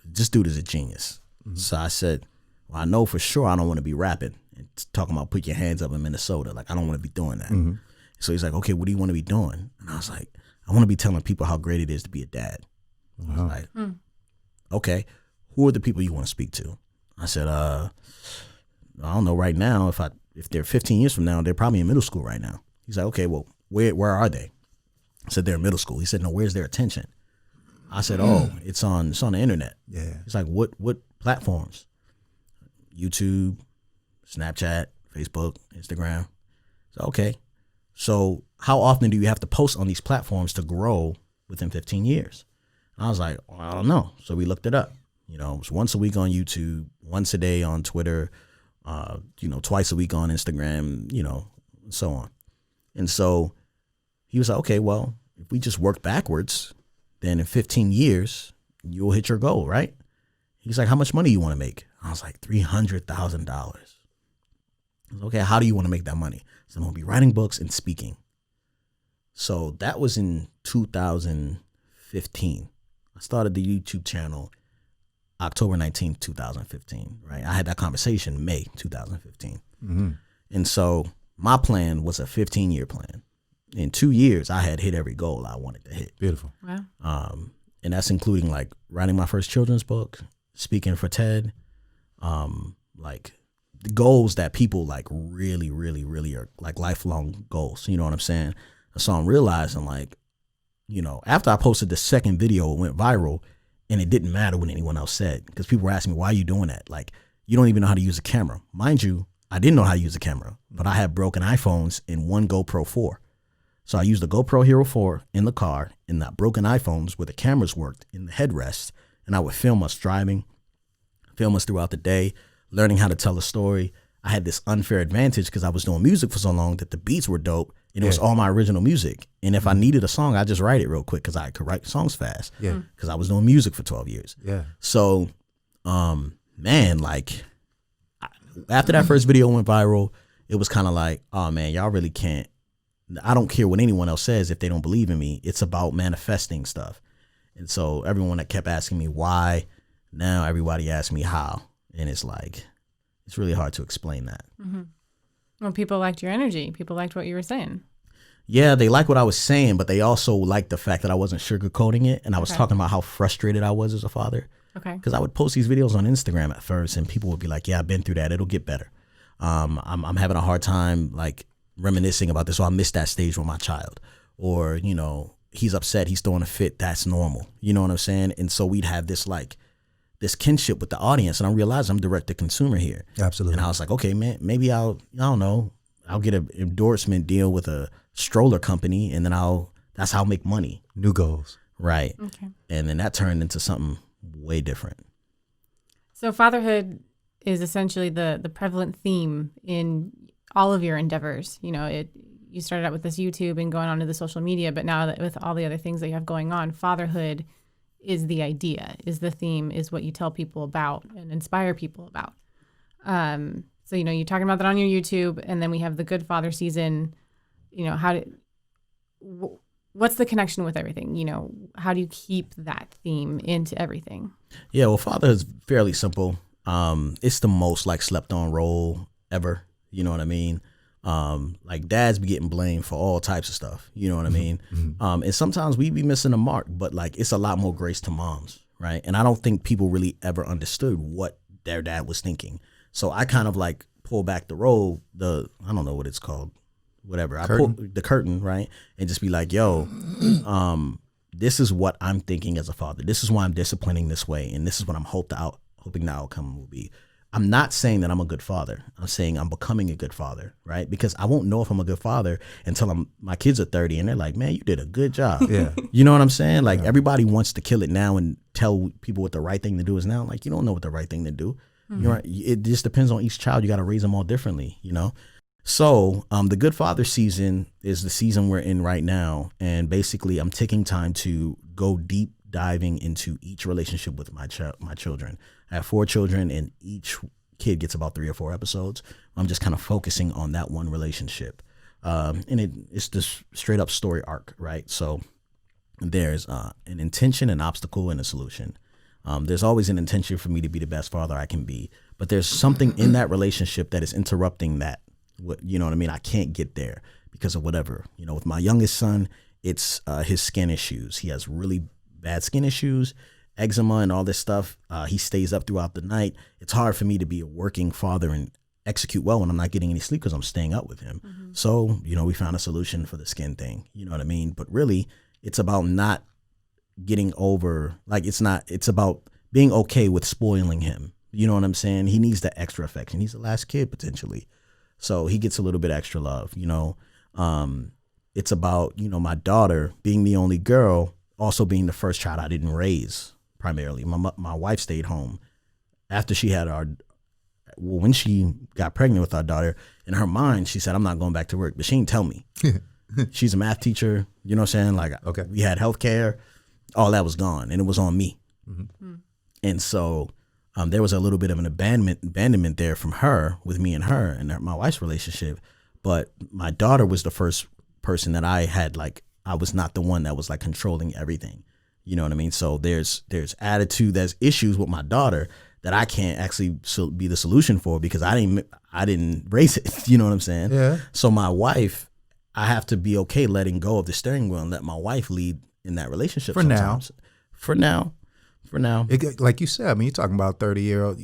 This dude is a genius. Mm-hmm. So I said, well, I know for sure I don't want to be rapping and talking about put your hands up in Minnesota. Like, I don't want to be doing that. Mm-hmm. So he's like, okay, what do you want to be doing? And I was like, I want to be telling people how great it is to be a dad. I was like, okay, who are the people you want to speak to? I said, I don't know right now. If they're 15 years from now, they're probably in middle school right now. He's like, okay, well, where are they? I said, they're in middle school. He said, no, where's their attention? I said, oh, it's on the internet. Yeah. He's like, what platforms? YouTube, Snapchat, Facebook, Instagram. So, okay. So how often do you have to post on these platforms to grow within 15 years? And I was like, well, I don't know. So we looked it up. It was once a week on YouTube, once a day on Twitter, twice a week on Instagram, and so on. And so he was like, okay, well, if we just work backwards, then in 15 years, you'll hit your goal, right? He's like, how much money you want to make? I was like, $300,000. Okay, how do you want to make that money? So I'm going to be writing books and speaking. So that was in 2015. I started the YouTube channel October 19th, 2015, right? I had that conversation May 2015. Mm-hmm. And so my plan was a 15-year plan. In 2 years, I had hit every goal I wanted to hit. Beautiful. Wow. And that's including like writing my first children's book, speaking for TED, like the goals that people like really, really, really are like lifelong goals. You know what I'm saying? So I'm realizing like, you know, after I posted the second video, it went viral, and it didn't matter what anyone else said, because people were asking me, why are you doing that? Like, you don't even know how to use a camera. Mind you, I didn't know how to use a camera, but I had broken iPhones and one GoPro 4. So I used the GoPro Hero 4 in the car and the broken iPhones where the cameras worked in the headrest. And I would film us driving, film us throughout the day, learning how to tell a story. I had this unfair advantage because I was doing music for so long that the beats were dope and it was all my original music. And if I needed a song, I just write it real quick because I could write songs fast. Yeah. Because I was doing music for 12 years. Yeah. So, man, like after that first video went viral, it was kind of like, oh man, y'all really can't. I don't care what anyone else says if they don't believe in me. It's about manifesting stuff. And so everyone that kept asking me why, now everybody asks me how. And it's like, it's really hard to explain that. Mm-hmm. Well, people liked your energy. People liked what you were saying. Yeah, they like what I was saying, but they also liked the fact that I wasn't sugarcoating it. And I was talking about how frustrated I was as a father. Okay. Because I would post these videos on Instagram at first and people would be like, yeah, I've been through that. It'll get better. I'm having a hard time like reminiscing about this. So I missed that stage with my child. Or, you know, he's upset. He's throwing a fit. That's normal. You know what I'm saying? And so we'd have this like this kinship with the audience. And I realized I'm direct to consumer here. Absolutely. And I was like, okay, man, maybe I don't know, I'll get an endorsement deal with a stroller company and then that's how I'll make money. New goals. Right. Okay. And then that turned into something way different. So fatherhood is essentially the prevalent theme in all of your endeavors. You know, you started out with this YouTube and going on to the social media, but now that with all the other things that you have going on, fatherhood is the idea, is the theme, is what you tell people about and inspire people about. So, you know, you're talking about that on your YouTube, and then we have the Good Father season. You know, what's the connection with everything? You know, how do you keep that theme into everything? Yeah, well, fatherhood is fairly simple. It's the most like slept on role ever. You know what I mean? Like dads be getting blamed for all types of stuff. You know what I mean? Mm-hmm. And sometimes we be missing the mark, but like it's a lot more grace to moms, right? And I don't think people really ever understood what their dad was thinking. So I kind of like pull back the roll, I don't know what it's called, whatever. I pull the curtain, right? And just be like, yo, this is what I'm thinking as a father. This is why I'm disciplining this way. And this is what I'm hoping the outcome will be. I'm not saying that I'm a good father. I'm saying I'm becoming a good father, right? Because I won't know if I'm a good father until my kids are 30 and they're like, man, you did a good job. Yeah. You know what I'm saying? Like everybody wants to kill it now and tell people what the right thing to do is now. Like you don't know what the right thing to do. Mm-hmm. You're right. It just depends on each child. You got to raise them all differently, you know? So the Good Father season is the season we're in right now. And basically I'm taking time to go deep diving into each relationship with my children. I have 4 children and each kid gets about 3 or 4 episodes. I'm just kind of focusing on that one relationship. And it's this straight up story arc, right? So there's an intention, an obstacle, and a solution. There's always an intention for me to be the best father I can be, but there's something in that relationship that is interrupting that. You know what I mean? I can't get there because of whatever. You know, with my youngest son, it's his skin issues. He has really bad skin issues, eczema and all this stuff. He stays up throughout the night. It's hard for me to be a working father and execute well when I'm not getting any sleep because I'm staying up with him. Mm-hmm. So, you know, we found a solution for the skin thing. You know what I mean? But really, it's about not getting over, like it's about being okay with spoiling him. You know what I'm saying? He needs that extra affection. He's the last kid potentially. So he gets a little bit extra love, you know. It's about, you know, my daughter being the only girl, also being the first child I didn't raise primarily. My wife stayed home after she had when she got pregnant with our daughter. In her mind, she said, I'm not going back to work, but she didn't tell me. She's a math teacher, you know what I'm saying? Like, okay, we had healthcare, all that was gone, and it was on me. Mm-hmm. And so there was a little bit of an abandonment there from her with me and her and my wife's relationship. But my daughter was the first person that I had, like, I was not the one that was like controlling everything. You know what I mean? So there's attitude, there's issues with my daughter that I can't actually be the solution for because I didn't raise it. You know what I'm saying? Yeah. So my wife, I have to be okay letting go of the steering wheel and let my wife lead in that relationship For sometimes. For now. Like you said, I mean, you're talking about 30-year-old,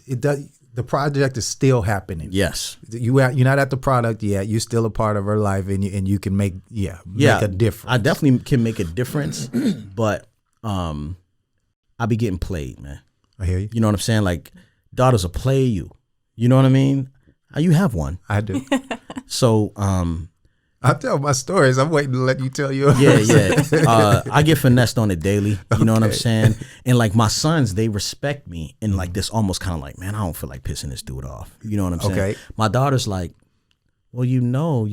it does. The project is still happening. Yes. You're not at the product yet. You're still a part of her life, and you can make a difference. I definitely can make a difference, but I be getting played, man. I hear you. You know what I'm saying? Like, daughters will play you. You know what I mean? You have one. I do. So, I tell my stories. I'm waiting to let you tell yours. Yeah. I get finessed on it daily. You know what I'm saying? And like my sons, they respect me and like this almost kind of like, man, I don't feel like pissing this dude off. You know what I'm saying? Okay. My daughter's like, well, you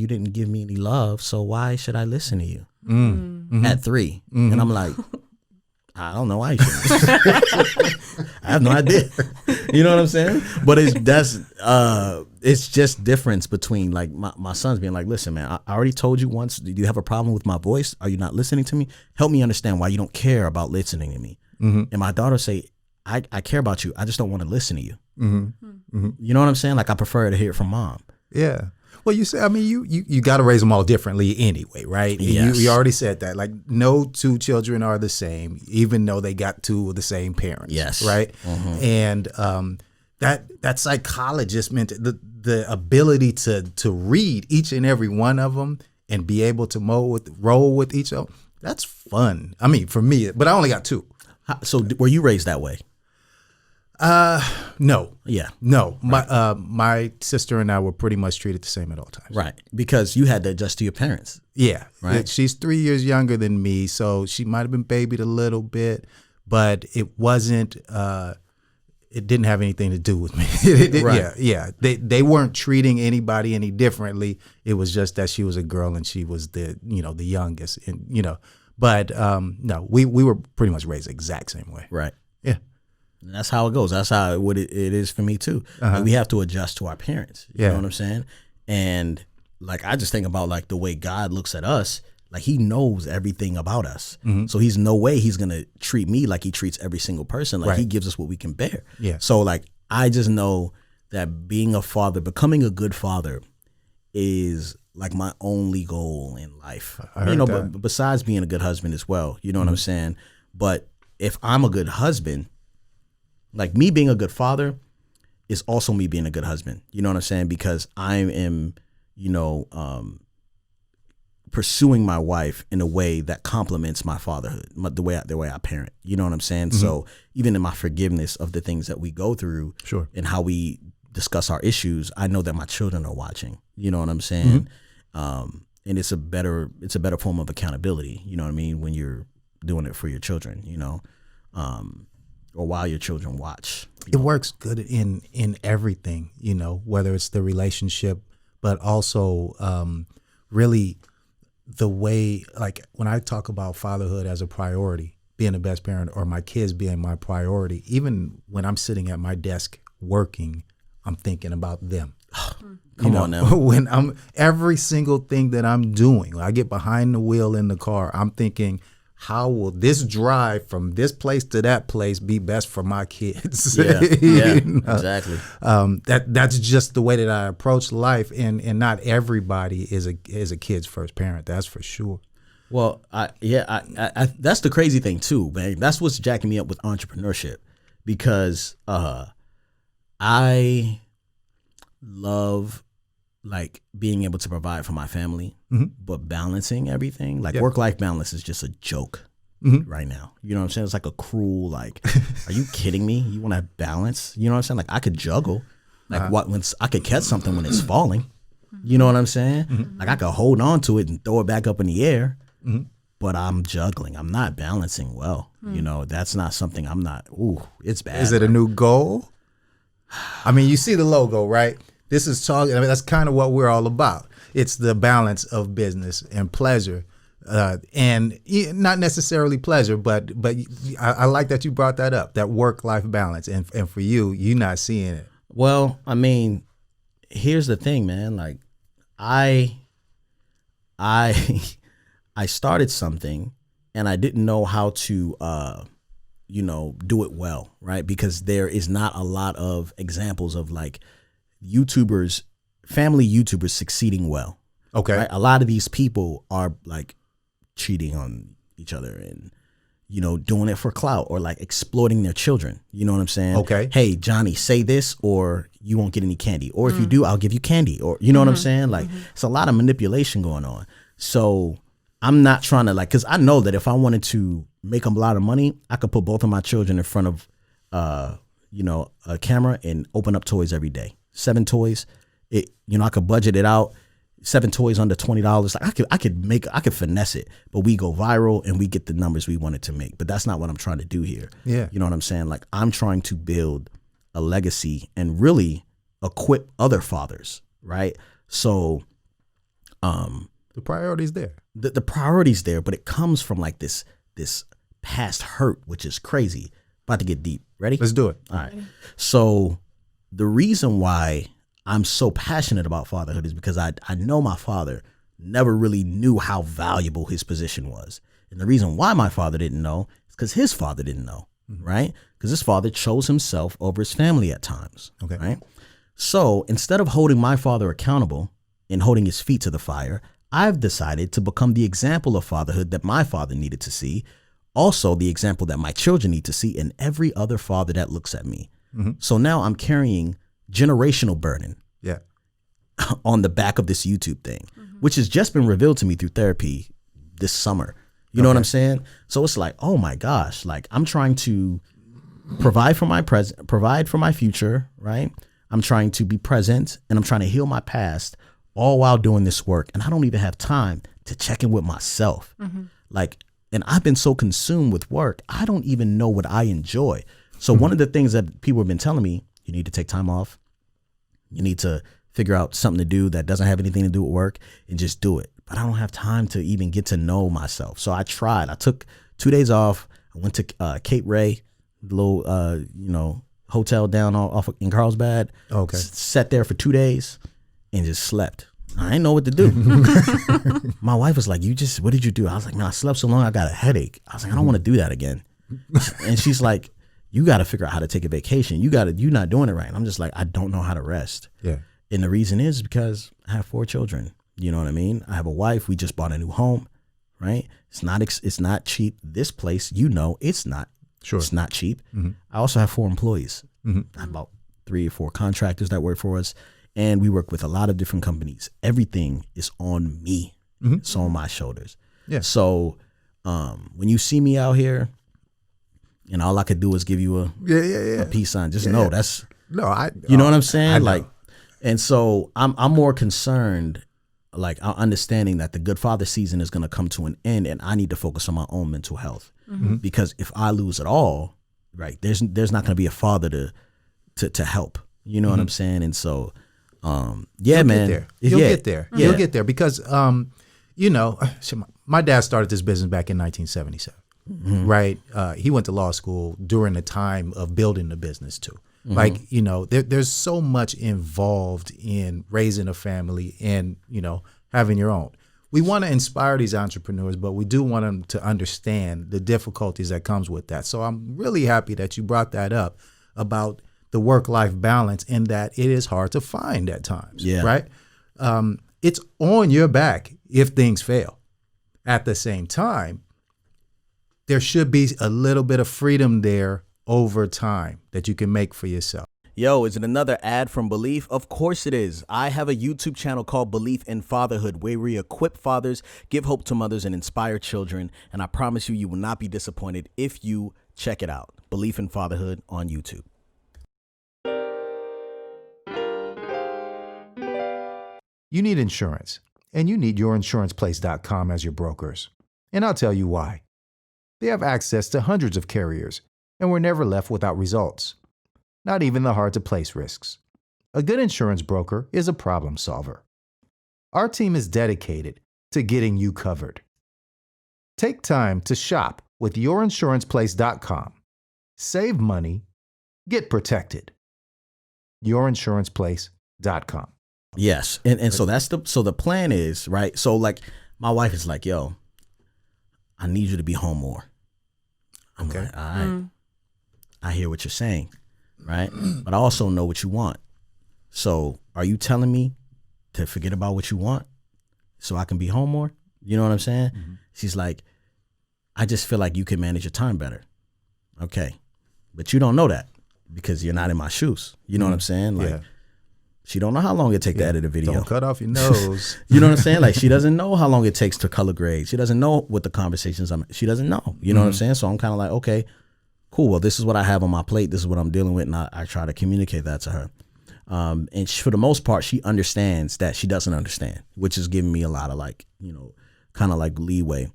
didn't give me any love, so why should I listen to you? At 3. And I'm like, I don't know why you shouldn't. I have no idea. You know what I'm saying? But it's just difference between like my sons being like, listen, man, I already told you once, do you have a problem with my voice? Are you not listening to me? Help me understand why you don't care about listening to me. And my daughter say, I care about you. I just don't want to listen to you. You know what I'm saying? Like I prefer to hear it from mom. Yeah. Well, you say, I mean, you got to raise them all differently anyway, right? Yes. You already said that. Like, no two children are the same, even though they got two of the same parents. Yes. Right. And that psychologist meant the ability to read each and every one of them and be able to roll with each of them. That's fun. I mean, for me, but I only got 2. So were you raised that way? No. Yeah. No. My sister and I were pretty much treated the same at all times. Right. Because you had to adjust to your parents. Yeah. Right. She's 3 years younger than me, so she might have been babied a little bit, but it wasn't, it didn't have anything to do with me. Right. Yeah. They weren't treating anybody any differently. It was just that she was a girl and she was the youngest, and but no, we were pretty much raised the exact same way. Right. Yeah. And that's how it goes. That's how it is for me too. Like, we have to adjust to our parents. You know what I'm saying? And like I just think about like the way God looks at us. Like he knows everything about us. So he's no way he's gonna treat me like he treats every single person. Like he gives us what we can bear. Yeah. So like I just know that being a father, becoming a good father, is like my only goal in life. But besides being a good husband as well. You know what I'm saying? But if I'm a good husband, like me being a good father is also me being a good husband. You know what I'm saying? Because I am, pursuing my wife in a way that complements my fatherhood, the way I parent. You know what I'm saying? So even in my forgiveness of the things that we go through, Sure, and how we discuss our issues, I know that my children are watching. You know what I'm saying? And it's a better form of accountability. You know what I mean? When you're doing it for your children, or while your children watch. It works good in everything, whether it's the relationship, but also really the way, like when I talk about fatherhood as a priority, being the best parent, or my kids being my priority, even when I'm sitting at my desk working, I'm thinking about them. Come on now. When every single thing that I'm doing, when I get behind the wheel in the car, I'm thinking, how will this drive from this place to that place be best for my kids? Yeah, exactly. That's just the way that I approach life, and not everybody is a kid's first parent. That's for sure. Well, I that's the crazy thing too, man. That's what's jacking me up with entrepreneurship, because I love like being able to provide for my family, but balancing everything. Like work-life balance is just a joke right now. You know what I'm saying? It's like a cruel, like, are you kidding me? You want to have balance? You know what I'm saying? Like I could juggle, like when I could catch something when it's falling. You know what I'm saying? Like I could hold on to it and throw it back up in the air, but I'm juggling. I'm not balancing well. That's not something I'm not. Ooh, it's bad. Is it a new goal? I mean, you see the logo, right? This is talking. I mean, that's kind of what we're all about. It's the balance of business and pleasure, and not necessarily pleasure, but I like that you brought that up. That work-life balance, and for you not seeing it. Well, I mean, here's the thing, man. Like, I started something, and I didn't know how to do it well, right? Because there is not a lot of examples of like YouTubers, family YouTubers succeeding well. Okay. Right? A lot of these people are like cheating on each other and, doing it for clout or like exploiting their children. You know what I'm saying? Okay. Hey, Johnny, say this or you won't get any candy. Or if you do, I'll give you candy. Or, you know what I'm saying? Like, it's a lot of manipulation going on. So I'm not trying to because I know that if I wanted to make a lot of money, I could put both of my children in front of, a camera and open up toys every day. 7 toys. I could budget it out. 7 toys under $20. Like I could finesse it, but we go viral and we get the numbers we wanted to make. But that's not what I'm trying to do here. Yeah. You know what I'm saying? Like I'm trying to build a legacy and really equip other fathers, right? So The priority's there. the priority's there, but it comes from like this past hurt, which is crazy. About to get deep. Ready? Let's do it. All right. So the reason why I'm so passionate about fatherhood is because I know my father never really knew how valuable his position was. And the reason why my father didn't know is because his father didn't know, right? Because his father chose himself over his family at times, Okay. right? So instead of holding my father accountable and holding his feet to the fire, I've decided to become the example of fatherhood that my father needed to see, also the example that my children need to see, and every other father that looks at me. So now I'm carrying generational burden Yeah. on the back of this YouTube thing, which has just been revealed to me through therapy this summer. You know what I'm saying? So it's like, oh my gosh, like I'm trying to provide for my present, provide for my future, right? I'm trying to be present and I'm trying to heal my past all while doing this work. And I don't even have time to check in with myself. Like, and I've been so consumed with work, I don't even know what I enjoy. So one of the things that people have been telling me, you need to take time off. You need to figure out something to do that doesn't have anything to do with work and just do it. But I don't have time to even get to know myself. So I tried. I took 2 days off. I went to Cape Ray, the little, hotel down off in Carlsbad. Okay. Sat there for 2 days and just slept. I didn't know what to do. My wife was like, what did you do? I was like, man, I slept so long, I got a headache. I was like, I don't want to do that again. And she's like, you got to figure out how to take a vacation. You're not doing it right. And I'm just like, I don't know how to rest. Yeah. And the reason is because I have 4 children. You know what I mean? I have a wife. We just bought a new home, right? It's not cheap. This place, it's not. Sure. It's not cheap. I also have 4 employees. I have about 3 or 4 contractors that work for us. And we work with a lot of different companies. Everything is on me. It's on my shoulders. Yeah. So when you see me out here, and all I could do is give you a peace sign. Just know that's you know what I'm saying? Like, and so I'm more concerned, like understanding that the good father season is going to come to an end, and I need to focus on my own mental health because if I lose it all, right, there's not going to be a father to help. You know what I'm saying? And so, man, You'll get there. You'll get there because, my dad started this business back in 1977. Right. He went to law school during the time of building the business too. Like, there's so much involved in raising a family and, having your own. We want to inspire these entrepreneurs, but we do want them to understand the difficulties that comes with that. So I'm really happy that you brought that up about the work-life balance and that it is hard to find at times. Yeah. Right. It's on your back if things fail. At the same time, there should be a little bit of freedom there over time that you can make for yourself. Yo, is it another ad from Beleaf? Of course it is. I have a YouTube channel called Beleaf in Fatherhood where we equip fathers, give hope to mothers, and inspire children. And I promise you will not be disappointed if you check it out. Beleaf in Fatherhood on YouTube. You need insurance, and you need yourinsuranceplace.com as your brokers. And I'll tell you why. They have access to hundreds of carriers, and we're never left without results. Not even the hard-to-place risks. A good insurance broker is a problem solver. Our team is dedicated to getting you covered. Take time to shop with yourinsuranceplace.com. Save money, get protected. Yourinsuranceplace.com. Yes. And so the plan is, right? So like my wife is like, yo, I need you to be home more. I'm like, all right. I hear what you're saying, right? But I also know what you want. So are you telling me to forget about what you want so I can be home more? You know what I'm saying? Mm-hmm. She's like, I just feel like you can manage your time better. Okay. But you don't know that because you're not in my shoes. You know what I'm saying? Like, she don't know how long it takes to edit a video. Don't cut off your nose. You know what I'm saying? Like, she doesn't know how long it takes to color grade. She doesn't know what the conversations are. She doesn't know. You know what I'm saying? So I'm kind of like, okay, cool. Well, this is what I have on my plate. This is what I'm dealing with. And I try to communicate that to her. And for the most part, she understands that she doesn't understand, which is giving me a lot of like, you know, kind of like leeway.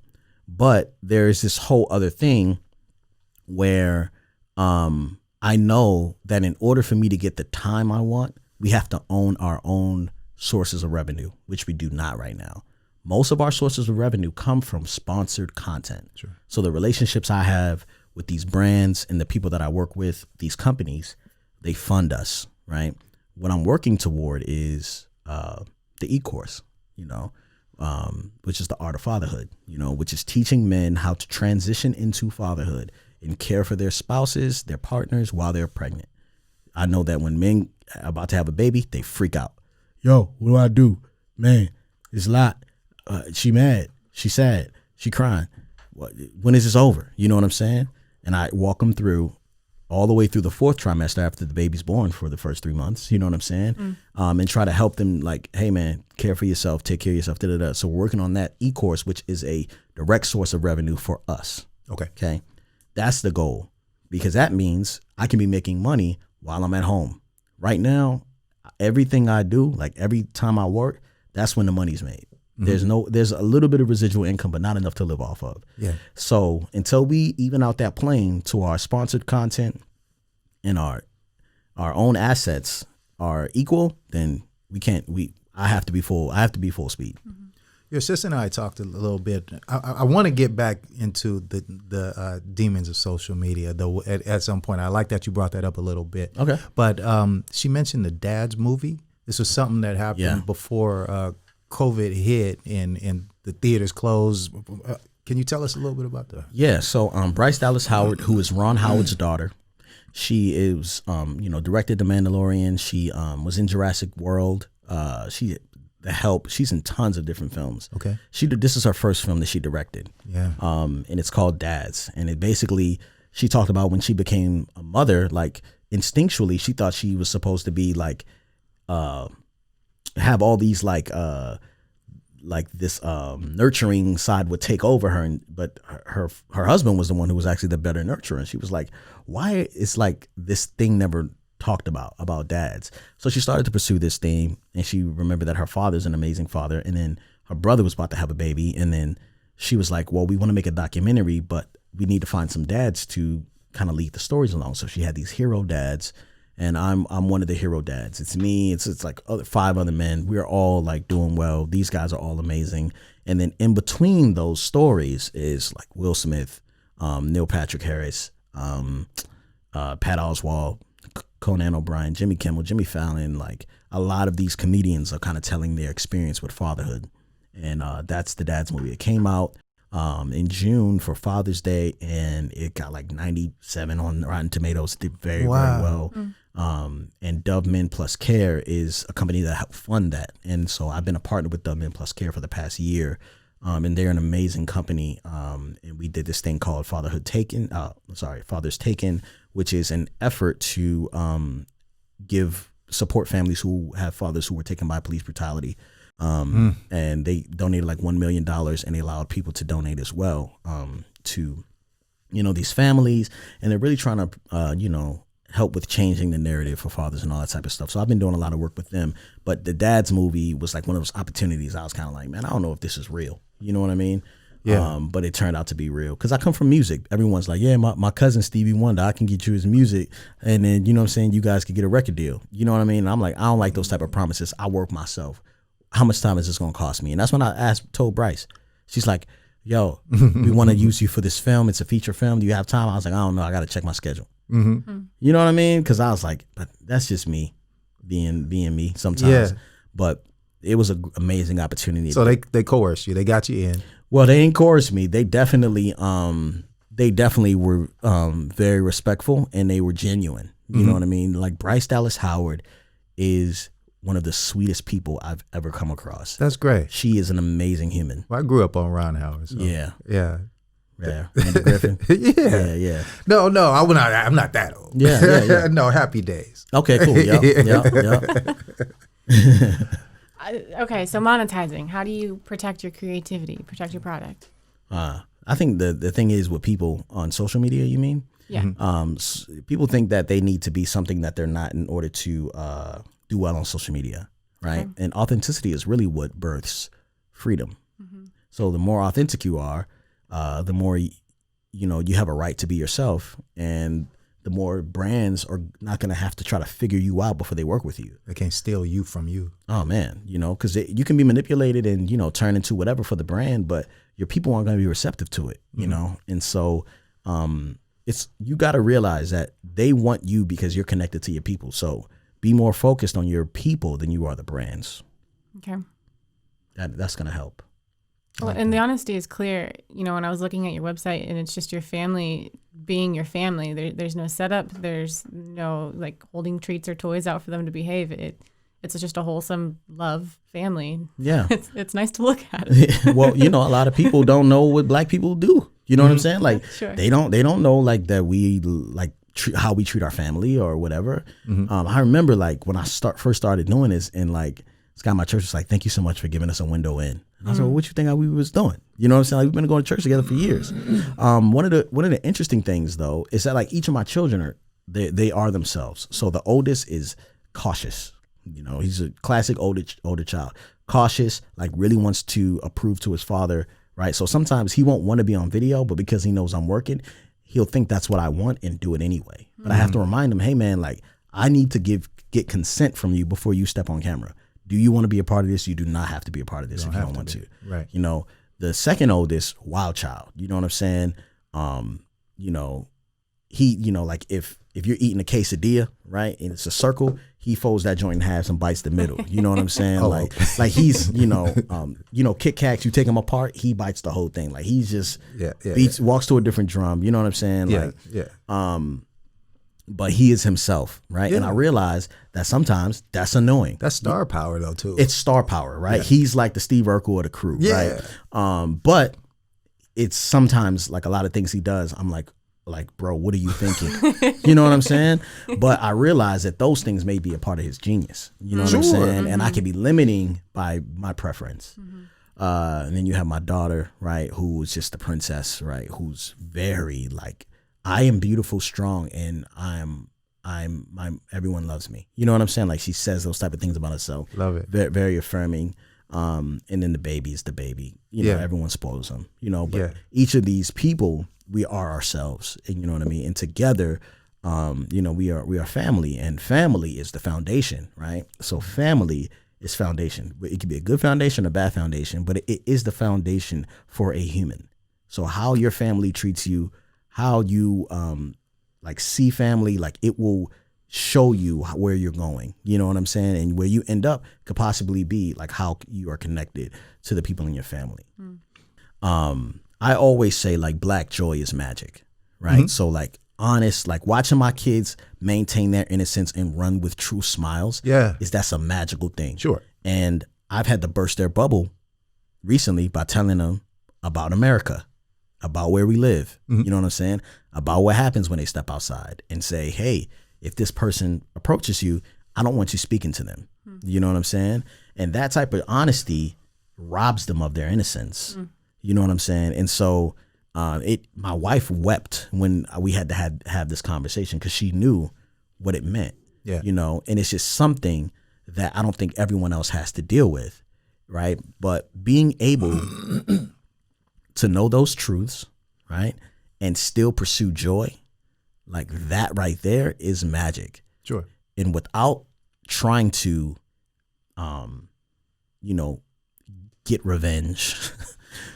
But there is this whole other thing where I know that in order for me to get the time I want, we have to own our own sources of revenue, which we do not right now. Most of our sources of revenue come from sponsored content. Sure. So the relationships I have with these brands and the people that I work with, these companies, they fund us, right? What I'm working toward is the e-course, you know, which is the art of fatherhood, you know, which is teaching men how to transition into fatherhood and care for their spouses, their partners while they're pregnant. I know that when men are about to have a baby, they freak out. Yo, what do I do? Man, it's a lot. She mad. She sad. She crying. When is this over? You know what I'm saying? And I walk them through all the way through the 4th trimester after the baby's born for the first 3 months. You know what I'm saying? And try to help them like, hey, man, care for yourself, take care of yourself, da-da-da. So we're working on that e-course, which is a direct source of revenue for us. Okay. That's the goal, because that means I can be making money while I'm at home. Right now, everything I do, like every time I work, that's when the money's made. There's a little bit of residual income, but not enough to live off of. Yeah. So until we even out that plane to our sponsored content and our own assets are equal, then I have to be full speed. Your sister and I talked a little bit. I want to get back into the demons of social media, though. At some point, I like that you brought that up a little bit. Okay. But she mentioned the Dad's movie. This was something that happened before COVID hit and the theaters closed. Can you tell us a little bit about that? Yeah. So Bryce Dallas Howard, who is Ron Howard's daughter, she is directed The Mandalorian. She was in Jurassic World. She's in tons of different films. Okay. This is her first film that she directed. Yeah. And it's called Dads. And it basically, she talked about when she became a mother, like instinctually, she thought she was supposed to be like, have all these like this nurturing side would take over her. But her husband was the one who was actually the better nurturer. And she was like, why is like this thing never talked about dads? So she started to pursue this theme, and she remembered that her father's an amazing father, and then her brother was about to have a baby, and then she was like, well, we want to make a documentary, but we need to find some dads to kind of lead the stories along. So she had these hero dads, and I'm one of the hero dads. It's me, it's like 5 other men. We're all like doing well. These guys are all amazing. And then in between those stories is like Will Smith, Neil Patrick Harris, Pat Oswalt, Conan O'Brien, Jimmy Kimmel, Jimmy Fallon. Like a lot of these comedians are kind of telling their experience with fatherhood. And that's the Dad's movie. It came out in June for Father's Day, and it got like 97 on Rotten Tomatoes. It did very well. And Dove Men Plus Care is a company that helped fund that. And so I've been a partner with Dove Men Plus Care for the past year. And they're an amazing company. And we did this thing called Father's Taken, which is an effort to support families who have fathers who were taken by police brutality. And they donated like $1 million, and they allowed people to donate as well to, these families. And they're really trying to, help with changing the narrative for fathers and all that type of stuff. So I've been doing a lot of work with them. But the Dad's movie was like one of those opportunities. I was kind of like, man, I don't know if this is real. You know what I mean? Yeah. But it turned out to be real, because I come from music. Everyone's like, yeah, my cousin Stevie Wonder, I can get you his music, and then, you know what I'm saying, you guys could get a record deal. You know what I mean? And I'm like, I don't like those type of promises. I work myself. How much time is this going to cost me? And that's when I told Bryce. She's like, yo, we want to use you for this film. It's a feature film. Do you have time? I was like, I don't know. I got to check my schedule. You know what I mean? Because I was like, but that's just me being me sometimes. Yeah. But it was an amazing opportunity. So they coerced you. They got you in. Well, they didn't coerce me. They definitely they definitely were very respectful, and they were genuine. You know what I mean? Like Bryce Dallas Howard is one of the sweetest people I've ever come across. That's great. She is an amazing human. Well, I grew up on Ron Howard. So. Yeah. Yeah. Andy Griffin. Yeah. No, I'm not that old. Yeah. No, Happy Days. Okay, cool. Yep. Okay, so monetizing. How do you protect your creativity, protect your product? I think the thing is with people on social media, you mean? Yeah. People think that they need to be something that they're not in order to do well on social media, right? Okay. And authenticity is really what births freedom. So the more authentic you are, the more you have a right to be yourself, and the more brands are not going to have to try to figure you out before they work with you. They can't steal you from you. Oh man, because you can be manipulated and turn into whatever for the brand, but your people aren't going to be receptive to it, And so you got to realize that they want you because you're connected to your people. So be more focused on your people than you are the brands. Okay. That's going to help. Well, and the honesty is clear. When I was looking at your website, and it's just your family being your family. There's no setup. There's no like holding treats or toys out for them to behave. It's just a wholesome love family. Yeah. It's nice to look at it. Well, a lot of people don't know what Black people do. You know what I'm saying? Like Sure. they don't know like that we like how we treat our family or whatever. I remember like when I first started doing this, and like this guy at my church was like, "Thank you so much for giving us a window in." And I was like, well, what you think we was doing? You know what I'm saying? Like, we've been going to church together for years. One of the interesting things though is that like each of my children they are themselves. So the oldest is cautious. He's a classic older child. Cautious, like really wants to approve to his father, right? So sometimes he won't want to be on video, but because he knows I'm working, he'll think that's what I want and do it anyway. But I have to remind him, hey man, like I need to get consent from you before you step on camera. Do you want to be a part of this? You do not have to be a part of this if you don't want to. Right. The second oldest, wild child. You know what I'm saying? He, like if you're eating a quesadilla, right, and it's a circle, he folds that joint in half and bites the middle. You know what I'm saying? Like he's, Kit Kats, you take them apart, he bites the whole thing. Like he's just walks to a different drum. You know what I'm saying? But he is himself, right? Yeah. And I realize that sometimes that's annoying. That's star power though too. It's star power, right? Yeah. He's like the Steve Urkel of the crew, right? But it's sometimes like a lot of things he does, I'm like, bro, what are you thinking? You know what I'm saying? But I realize that those things may be a part of his genius. You know what I'm saying? And I can be limiting by my preference. And then you have my daughter, right, who is just the princess, right, who's very like, I am beautiful, strong, and I'm everyone loves me. You know what I'm saying? Like she says those type of things about herself. Love it. Very, very affirming. And then the baby is the baby. Everyone spoils them. But each of these people, we are ourselves, and you know what I mean. And together, we are family, and family is the foundation, right? So family is foundation. It could be a good foundation, a bad foundation, but it is the foundation for a human. So how your family treats you, how you like see family, like it will show you where you're going. You know what I'm saying? And where you end up could possibly be like how you are connected to the people in your family. I always say like Black joy is magic, right? So like honest, like watching my kids maintain their innocence and run with true smiles. That's a magical thing. Sure. And I've had to burst their bubble recently by telling them about America, about where we live. You know what I'm saying? About what happens when they step outside, and say, hey, if this person approaches you, I don't want you speaking to them. You know what I'm saying? And that type of honesty robs them of their innocence. You know what I'm saying? And so my wife wept when we had to have this conversation, because she knew what it meant. And it's just something that I don't think everyone else has to deal with, right? But being able to know those truths, right, and still pursue joy, like that right there is magic. Sure. And without trying to, get revenge,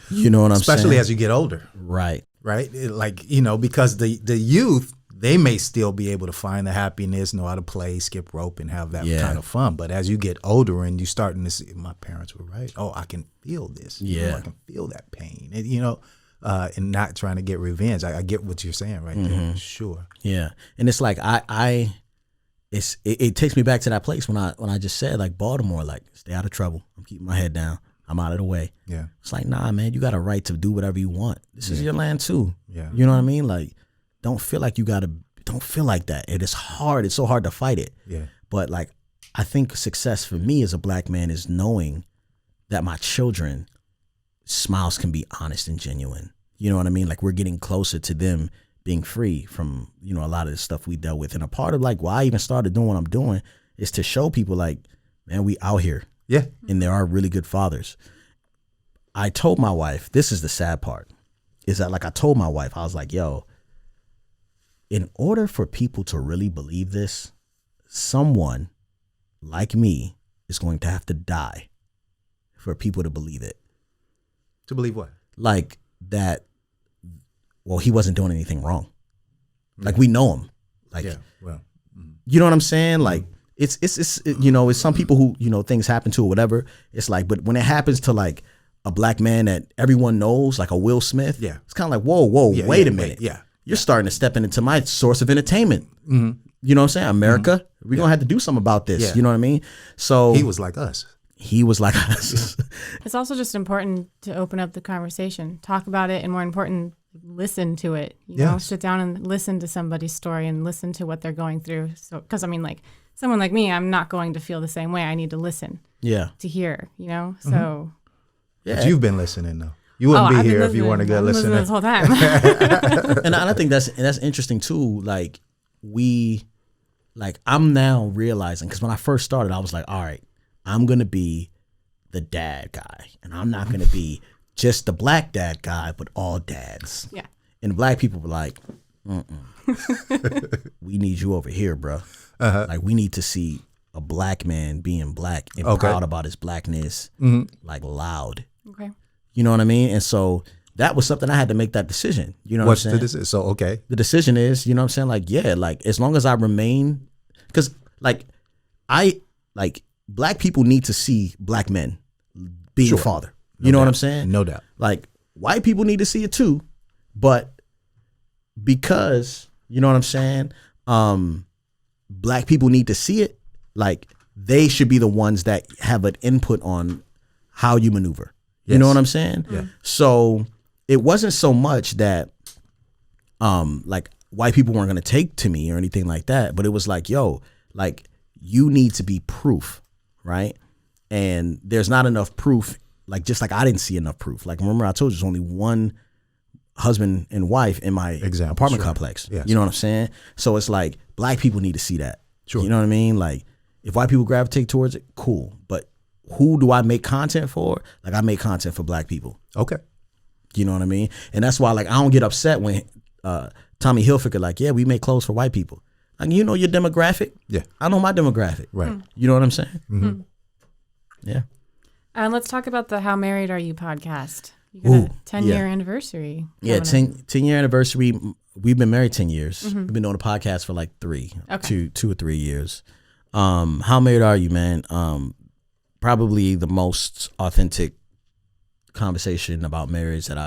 you know what I'm saying? Especially as you get older. Right. Right. Because the youth, they may still be able to find the happiness, know how to play, skip rope, and have that kind of fun. But as you get older and you starting to see, my parents were right. Oh, I can feel this. I can feel that pain. And, and not trying to get revenge. I get what you're saying right there. Sure. Yeah. And it's like it takes me back to that place when I just said, like, Baltimore, like, stay out of trouble. I'm keeping my head down. I'm out of the way. Yeah. It's like, nah, man, you got a right to do whatever you want. This is your land too. Yeah. You know what I mean? Like, don't feel like don't feel like that. It is hard. It's so hard to fight it. Yeah. But like, I think success for me as a black man is knowing that my children smiles can be honest and genuine. You know what I mean? Like, we're getting closer to them being free from, you know, a lot of the stuff we dealt with. And a part of like why I even started doing what I'm doing is to show people, like, man, we out here. Yeah. And there are really good fathers. I told my wife, this is the sad part, is that, like, I told my wife, I was like, yo, in order for people to really believe this, someone like me is going to have to die for people to believe it. To believe what? Like that, well, he wasn't doing anything wrong. Like, we know him. Like, Yeah. Well. you know what I'm saying? Like, it's you know, it's some people who, you know, things happen to or whatever. It's like, but when it happens to like a black man that everyone knows, like a Will Smith, Yeah. it's kind of like, whoa, wait a minute. Yeah. You're starting to step into my source of entertainment. You know what I'm saying? America, we're going to have to do something about this. Yeah. You know what I mean? So He was like us. he was like us. It's also just important to open up the conversation, talk about it, and more important, listen to it. You know, Yes. sit down and listen to somebody's story and listen to what they're going through. So, because I mean, like someone like me, I'm not going to feel the same way. I need to listen Yeah. to hear. You know, so Yeah. But you've been listening though. You wouldn't be I've been here if you weren't a good I've been listening listener. this whole time. And I think that's interesting too. Like, I'm now realizing, because when I first started, I was like, all right, I'm going to be the dad guy. And I'm not going to be just the black dad guy, but all dads. Yeah. And the black people were like, we need you over here, bro. Like, we need to see a black man being black and Okay. proud about his blackness, like loud. Okay. You know what I mean? And so that was something I had to make that decision. You know What's what I'm the saying? decision? So okay. The decision is, you know what I'm saying? Like, yeah, like, as long as I remain, because like, black people need to see black men being Sure. a father. You know what I'm saying? No doubt. Like, white people need to see it too, but because, you know what I'm saying? Black people need to see it. Like, they should be the ones that have an input on how you maneuver. You know Yes. what I'm saying? Yeah. So it wasn't so much that, like, white people weren't going to take to me or anything like that, but it was like, yo, like, you need to be proof, right? And there's not enough proof. Like, just like I didn't see enough proof. Like, remember I told you there's only one husband and wife in my apartment complex. Yes. You know what I'm saying? So it's like, black people need to see that. Sure. You know what I mean? Like, if white people gravitate towards it, cool. But who do I make content for? Like, I make content for black people. Okay. You know what I mean? And that's why, like, I don't get upset when Tommy Hilfiger, like, yeah, we make clothes for white people. Like, you know your demographic? Yeah. I know my demographic. Right. You know what I'm saying? Yeah. Let's talk about the How Married Are You podcast. You got a 10-year anniversary. Yeah, coming up. 10-year anniversary. We've been married 10 years. We've been doing a podcast for like two or 3 years. How married are you, man? Probably the most authentic conversation about marriage that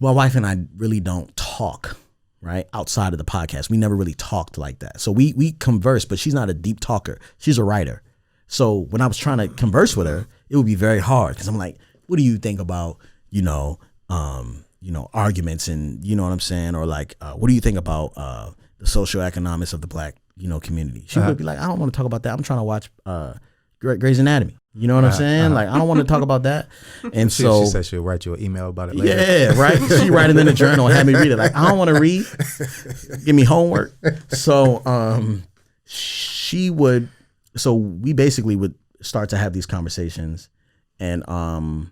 my wife and I really don't talk, right? Outside of the podcast. We never really talked like that. So we converse, but she's not a deep talker. She's a writer. So when I was trying to converse with her, it would be very hard because I'm like, what do you think about, arguments and, you know what I'm saying? Or like, what do you think about the socioeconomics of the black, community? She would be like, I don't want to talk about that. I'm trying to watch Grey's Anatomy. You know what I'm saying? Like, I don't want to talk about that. And She so said she'll write you an email about it later. yeah, right. She write it in the journal and have me read it. Like, I don't want to read. Give me homework. So so we basically would start to have these conversations and on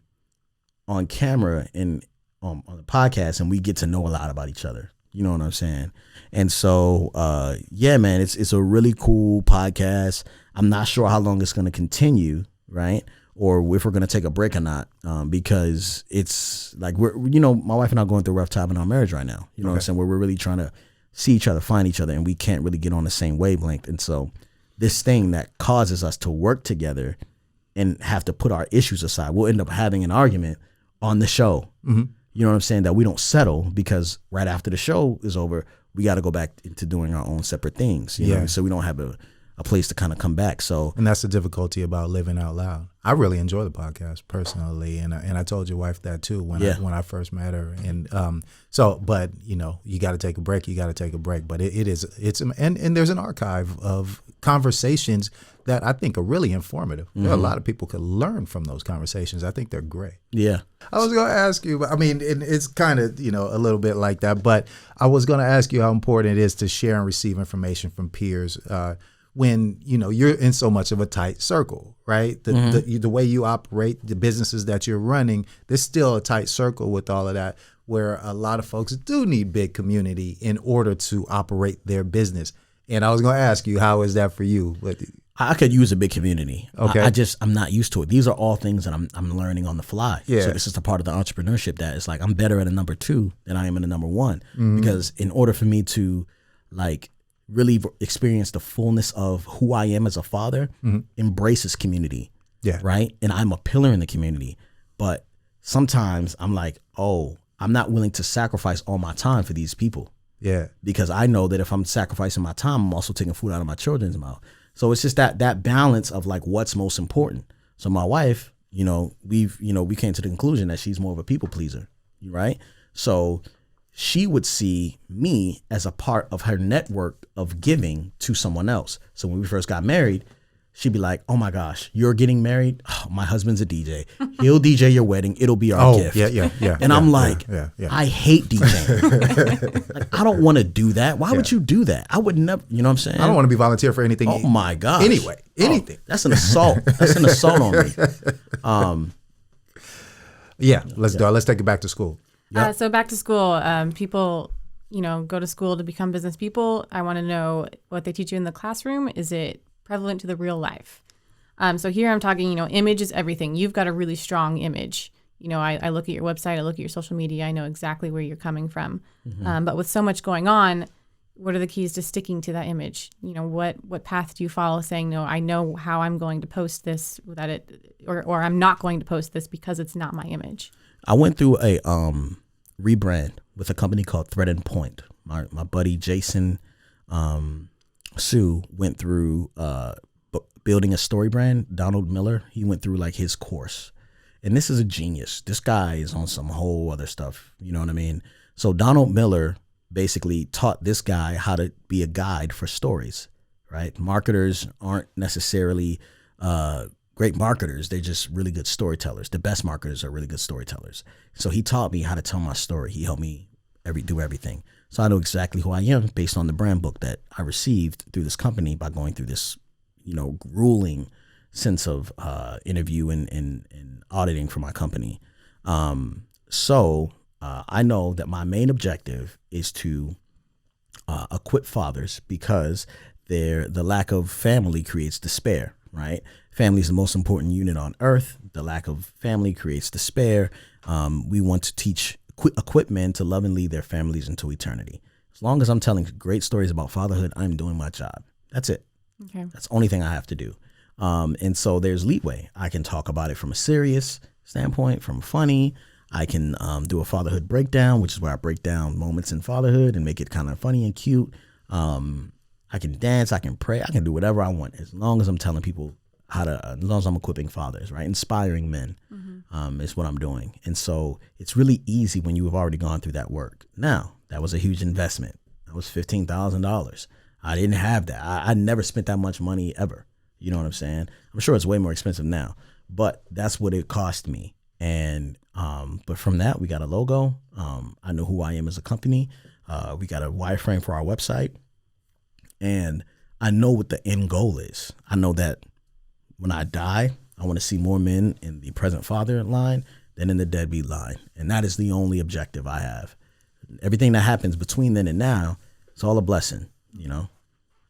camera and on the podcast, and we get to know a lot about each other. You know what I'm saying? And so yeah, man, it's a really cool podcast. I'm not sure how long it's going to continue, right? Or if we're going to take a break or not, because it's like my wife and I are going through a rough time in our marriage right now. You know what I'm saying? Where we're really trying to see each other, find each other, and we can't really get on the same wavelength. And so this thing that causes us to work together and have to put our issues aside, we'll end up having an argument on the show. You know what I'm saying? That we don't settle, because right after the show is over, we got to go back into doing our own separate things. You know? So we don't have a place to kind of come back. So, and that's the difficulty about living out loud. I really enjoy the podcast personally, and I told your wife that too when I first met her. And but you know, you got to take a break. But it's and there's an archive of conversations that I think are really informative. There are a lot of people could learn from those conversations. I think they're great. Yeah. I was going to ask you, I mean, it's kind of, you know, a little bit like that, but I was going to ask you how important it is to share and receive information from peers when, you know, you're in so much of a tight circle, right? The way you operate, the businesses that you're running, there's still a tight circle with all of that, where a lot of folks do need big community in order to operate their business. And I was going to ask you, how is that for you? I could use a big community. Okay. I'm not used to it. These are all things that I'm learning on the fly. Yeah. So this is the part of the entrepreneurship that it's like I'm better at a number 2 than I am at a number 1. Because in order for me to like really experience the fullness of who I am as a father, embraces community. Yeah. Right. And I'm a pillar in the community. But sometimes I'm like, oh, I'm not willing to sacrifice all my time for these people. Yeah. Because I know that if I'm sacrificing my time, I'm also taking food out of my children's mouth. So it's just that balance of like what's most important. So my wife, you know, we came to the conclusion that she's more of a people pleaser, right? So she would see me as a part of her network of giving to someone else. So when we first got married, she'd be like, oh my gosh, you're getting married? Oh, my husband's a DJ. He'll DJ your wedding. It'll be our gift. Yeah. And I'm like, I hate DJing. Like, I don't want to do that. Why would you do that? I would never, you know what I'm saying? I don't want to be volunteer for anything. Oh my gosh. Anyway, anything. That's an assault. That's an assault on me. Let's take it back to school. So back to school, people, you know, go to school to become business people. I want to know what they teach you in the classroom. Is it prevalent to the real life? So here I'm talking, you know, image is everything. You've got a really strong image. You know, I look at your website, I look at your social media, I know exactly where you're coming from. But with so much going on, what are the keys to sticking to that image? You know, what path do you follow saying, no, I know how I'm going to post this without it, or I'm not going to post this because it's not my image? I went through a rebrand with a company called Thread and Point. My buddy Jason Sue went through building a story brand. Donald Miller, he went through like his course. And this is a genius. This guy is on some whole other stuff. You know what I mean? So Donald Miller basically taught this guy how to be a guide for stories, right? Marketers aren't necessarily great marketers. They're just really good storytellers. The best marketers are really good storytellers. So he taught me how to tell my story. He helped me do everything. So I know exactly who I am based on the brand book that I received through this company by going through this, you know, grueling sense of interview and auditing for my company. So I know that my main objective is to equip fathers, because the lack of family creates despair, right? Family is the most important unit on earth. The lack of family creates despair. We want to equip men to love and lead their families into eternity. As long as I'm telling great stories about fatherhood, I'm doing my job. That's it. Okay. That's the only thing I have to do. And so there's leeway. I can talk about it from a serious standpoint, from funny. I can do a fatherhood breakdown, which is where I break down moments in fatherhood and make it kind of funny and cute. I can dance, I can pray, I can do whatever I want, as long as I'm telling people as long as I'm equipping fathers, right? Inspiring men is what I'm doing. And so it's really easy when you have already gone through that work. Now, that was a huge investment. That was $15,000. I didn't have that. I never spent that much money ever. You know what I'm saying? I'm sure it's way more expensive now, but that's what it cost me. And but from that, we got a logo. I know who I am as a company. We got a wireframe for our website. And I know what the end goal is. I know that when I die, I want to see more men in the present father line than in the deadbeat line. And that is the only objective I have. Everything that happens between then and now, it's all a blessing, you know?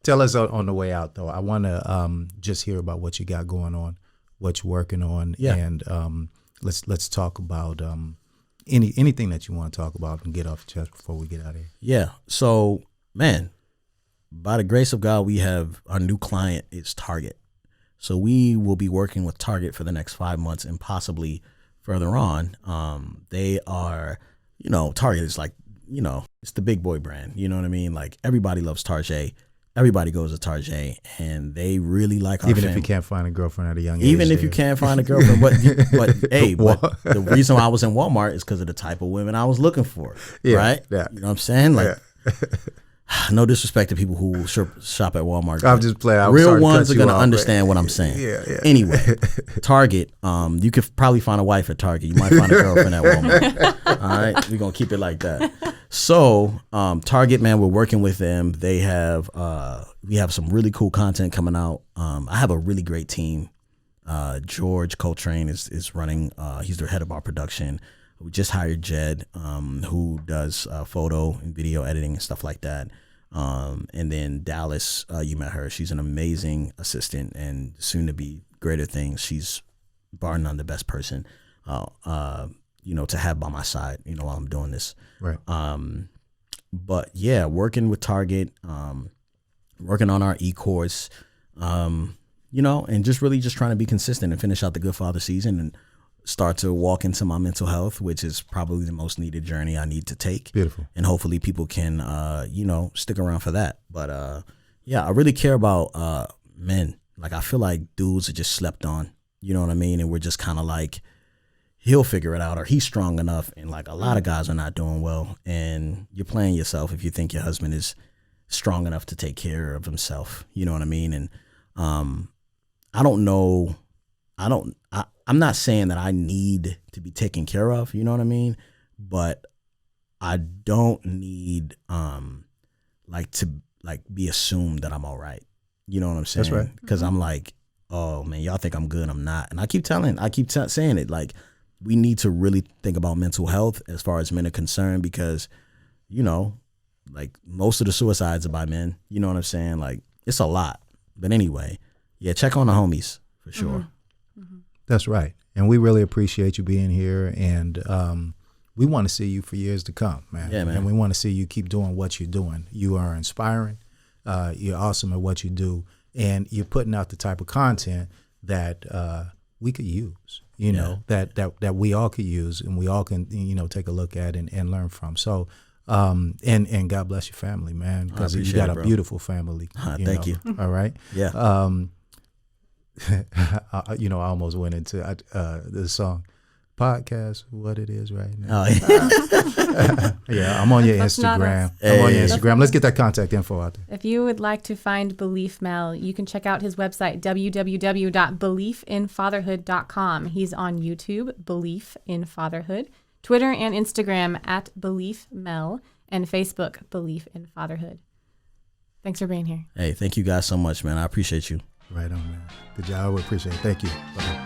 Tell us on the way out, though. I want to just hear about what you got going on, what you're working on. Yeah. And let's talk about anything that you want to talk about and get off the chest before we get out of here. Yeah. So, man, by the grace of God, we have our new client is Target. So we will be working with Target for the next 5 months and possibly further on, they are, Target is like, it's the big boy brand. You know what I mean? Like everybody loves Target. Everybody goes to Target, and they really like our Even family. if you can't find a girlfriend at a young age. Even if you can't find a girlfriend. But the reason why I was in Walmart is because of the type of women I was looking for. Yeah, right? yeah. You know what I'm saying? Like, no disrespect to people who shop at Walmart. I'm just playing. Real ones are going to understand what I'm saying. Yeah. Anyway, Target, you could probably find a wife at Target. You might find a girlfriend at Walmart. All right? We're going to keep it like that. So, Target, man, we're working with them. They have, we have some really cool content coming out. I have a really great team. George Coltrane is running, he's the head of our production. We just hired Jed, who does photo and video editing and stuff like that. And then Dallas, you met her. She's an amazing assistant and soon to be greater things. She's bar none the best person, to have by my side, while I'm doing this. Right. But yeah, working with Target, working on our e-course, and just really just trying to be consistent and finish out the Good Father season and start to walk into my mental health, which is probably the most needed journey I need to take. Beautiful. And hopefully people can, stick around for that. But I really care about men. Like, I feel like dudes are just slept on, you know what I mean? And we're just kind of like, he'll figure it out, or he's strong enough. And like, a lot of guys are not doing well. And you're playing yourself if you think your husband is strong enough to take care of himself. You know what I mean? And I don't know. I'm not saying that I need to be taken care of, you know what I mean? But I don't need to be assumed that I'm all right. You know what I'm saying? That's right. Because I'm like, oh man, y'all think I'm good, I'm not. And I keep saying it, like, we need to really think about mental health as far as men are concerned, because, like, most of the suicides are by men. You know what I'm saying? Like, it's a lot. But anyway, yeah, check on the homies for sure. Mm-hmm. That's right. And we really appreciate you being here. And we want to see you for years to come, man. Yeah, man. And we want to see you keep doing what you're doing. You are inspiring. You're awesome at what you do. And you're putting out the type of content that we could use, that we all could use and we all can, take a look at and learn from. So, and God bless your family, man, because you got a beautiful family. Thank you. All right. Yeah. I almost went into the song podcast, what it is right now. Oh, yeah, I'm on your That's not Instagram. us. I'm on your Instagram. Let's get that contact info out there. If you would like to find BeleafMel, you can check out his website, www.beliefinfatherhood.com. He's on YouTube, Beleaf in Fatherhood, Twitter and Instagram at BeleafMel, and Facebook, Beleaf in Fatherhood. Thanks for being here. Hey, thank you guys so much, man. I appreciate you. Right on, man. Good job. We appreciate it. Thank you. Bye-bye.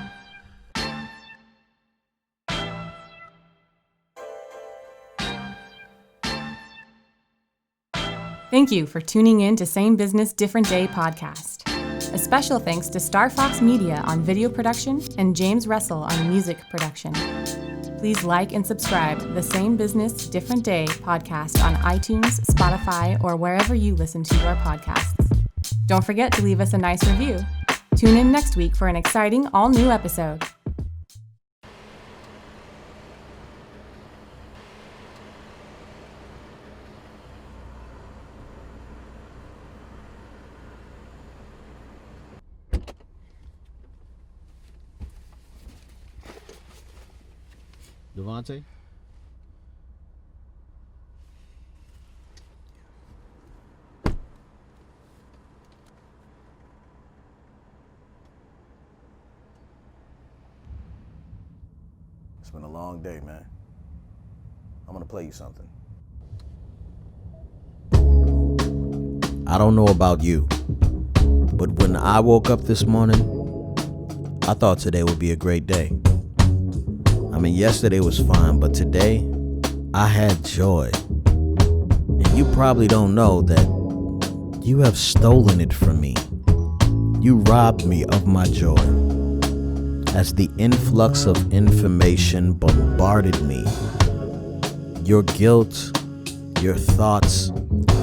Thank you for tuning in to Same Business, Different Day podcast. A special thanks to Star Fox Media on video production and James Russell on music production. Please like and subscribe the Same Business, Different Day podcast on iTunes, Spotify, or wherever you listen to your podcasts. Don't forget to leave us a nice review. Tune in next week for an exciting all-new episode. Devontae? It's been a long day, man. I'm gonna play you something. I don't know about you, but when I woke up this morning, I thought today would be a great day. I mean, yesterday was fine, but today, I had joy. And you probably don't know that you have stolen it from me. You robbed me of my joy. As the influx of information bombarded me, your guilt, your thoughts,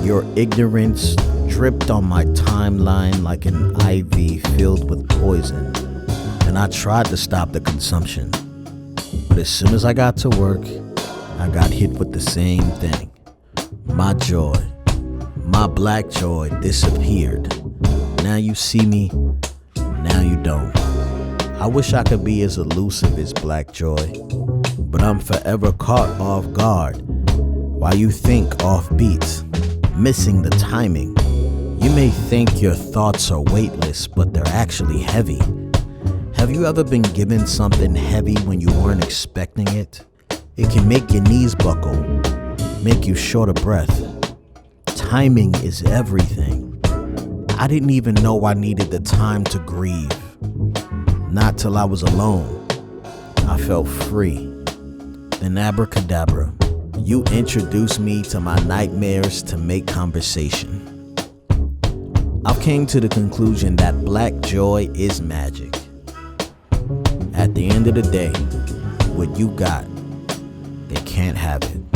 your ignorance dripped on my timeline like an IV filled with poison, and I tried to stop the consumption, But as soon as I got to work, I got hit with the same thing. My joy, my black joy disappeared. Now you see me, now you don't. I wish I could be as elusive as black joy, but I'm forever caught off guard while you think off beats, missing the timing. You may think your thoughts are weightless, but they're actually heavy. Have you ever been given something heavy when you weren't expecting it? It can make your knees buckle, make you short of breath. Timing is everything. I didn't even know I needed the time to grieve. Not till I was alone. I felt free. Then abracadabra, you introduced me to my nightmares to make conversation. I've came to the conclusion that black joy is magic. At the end of the day, what you got, they can't have it.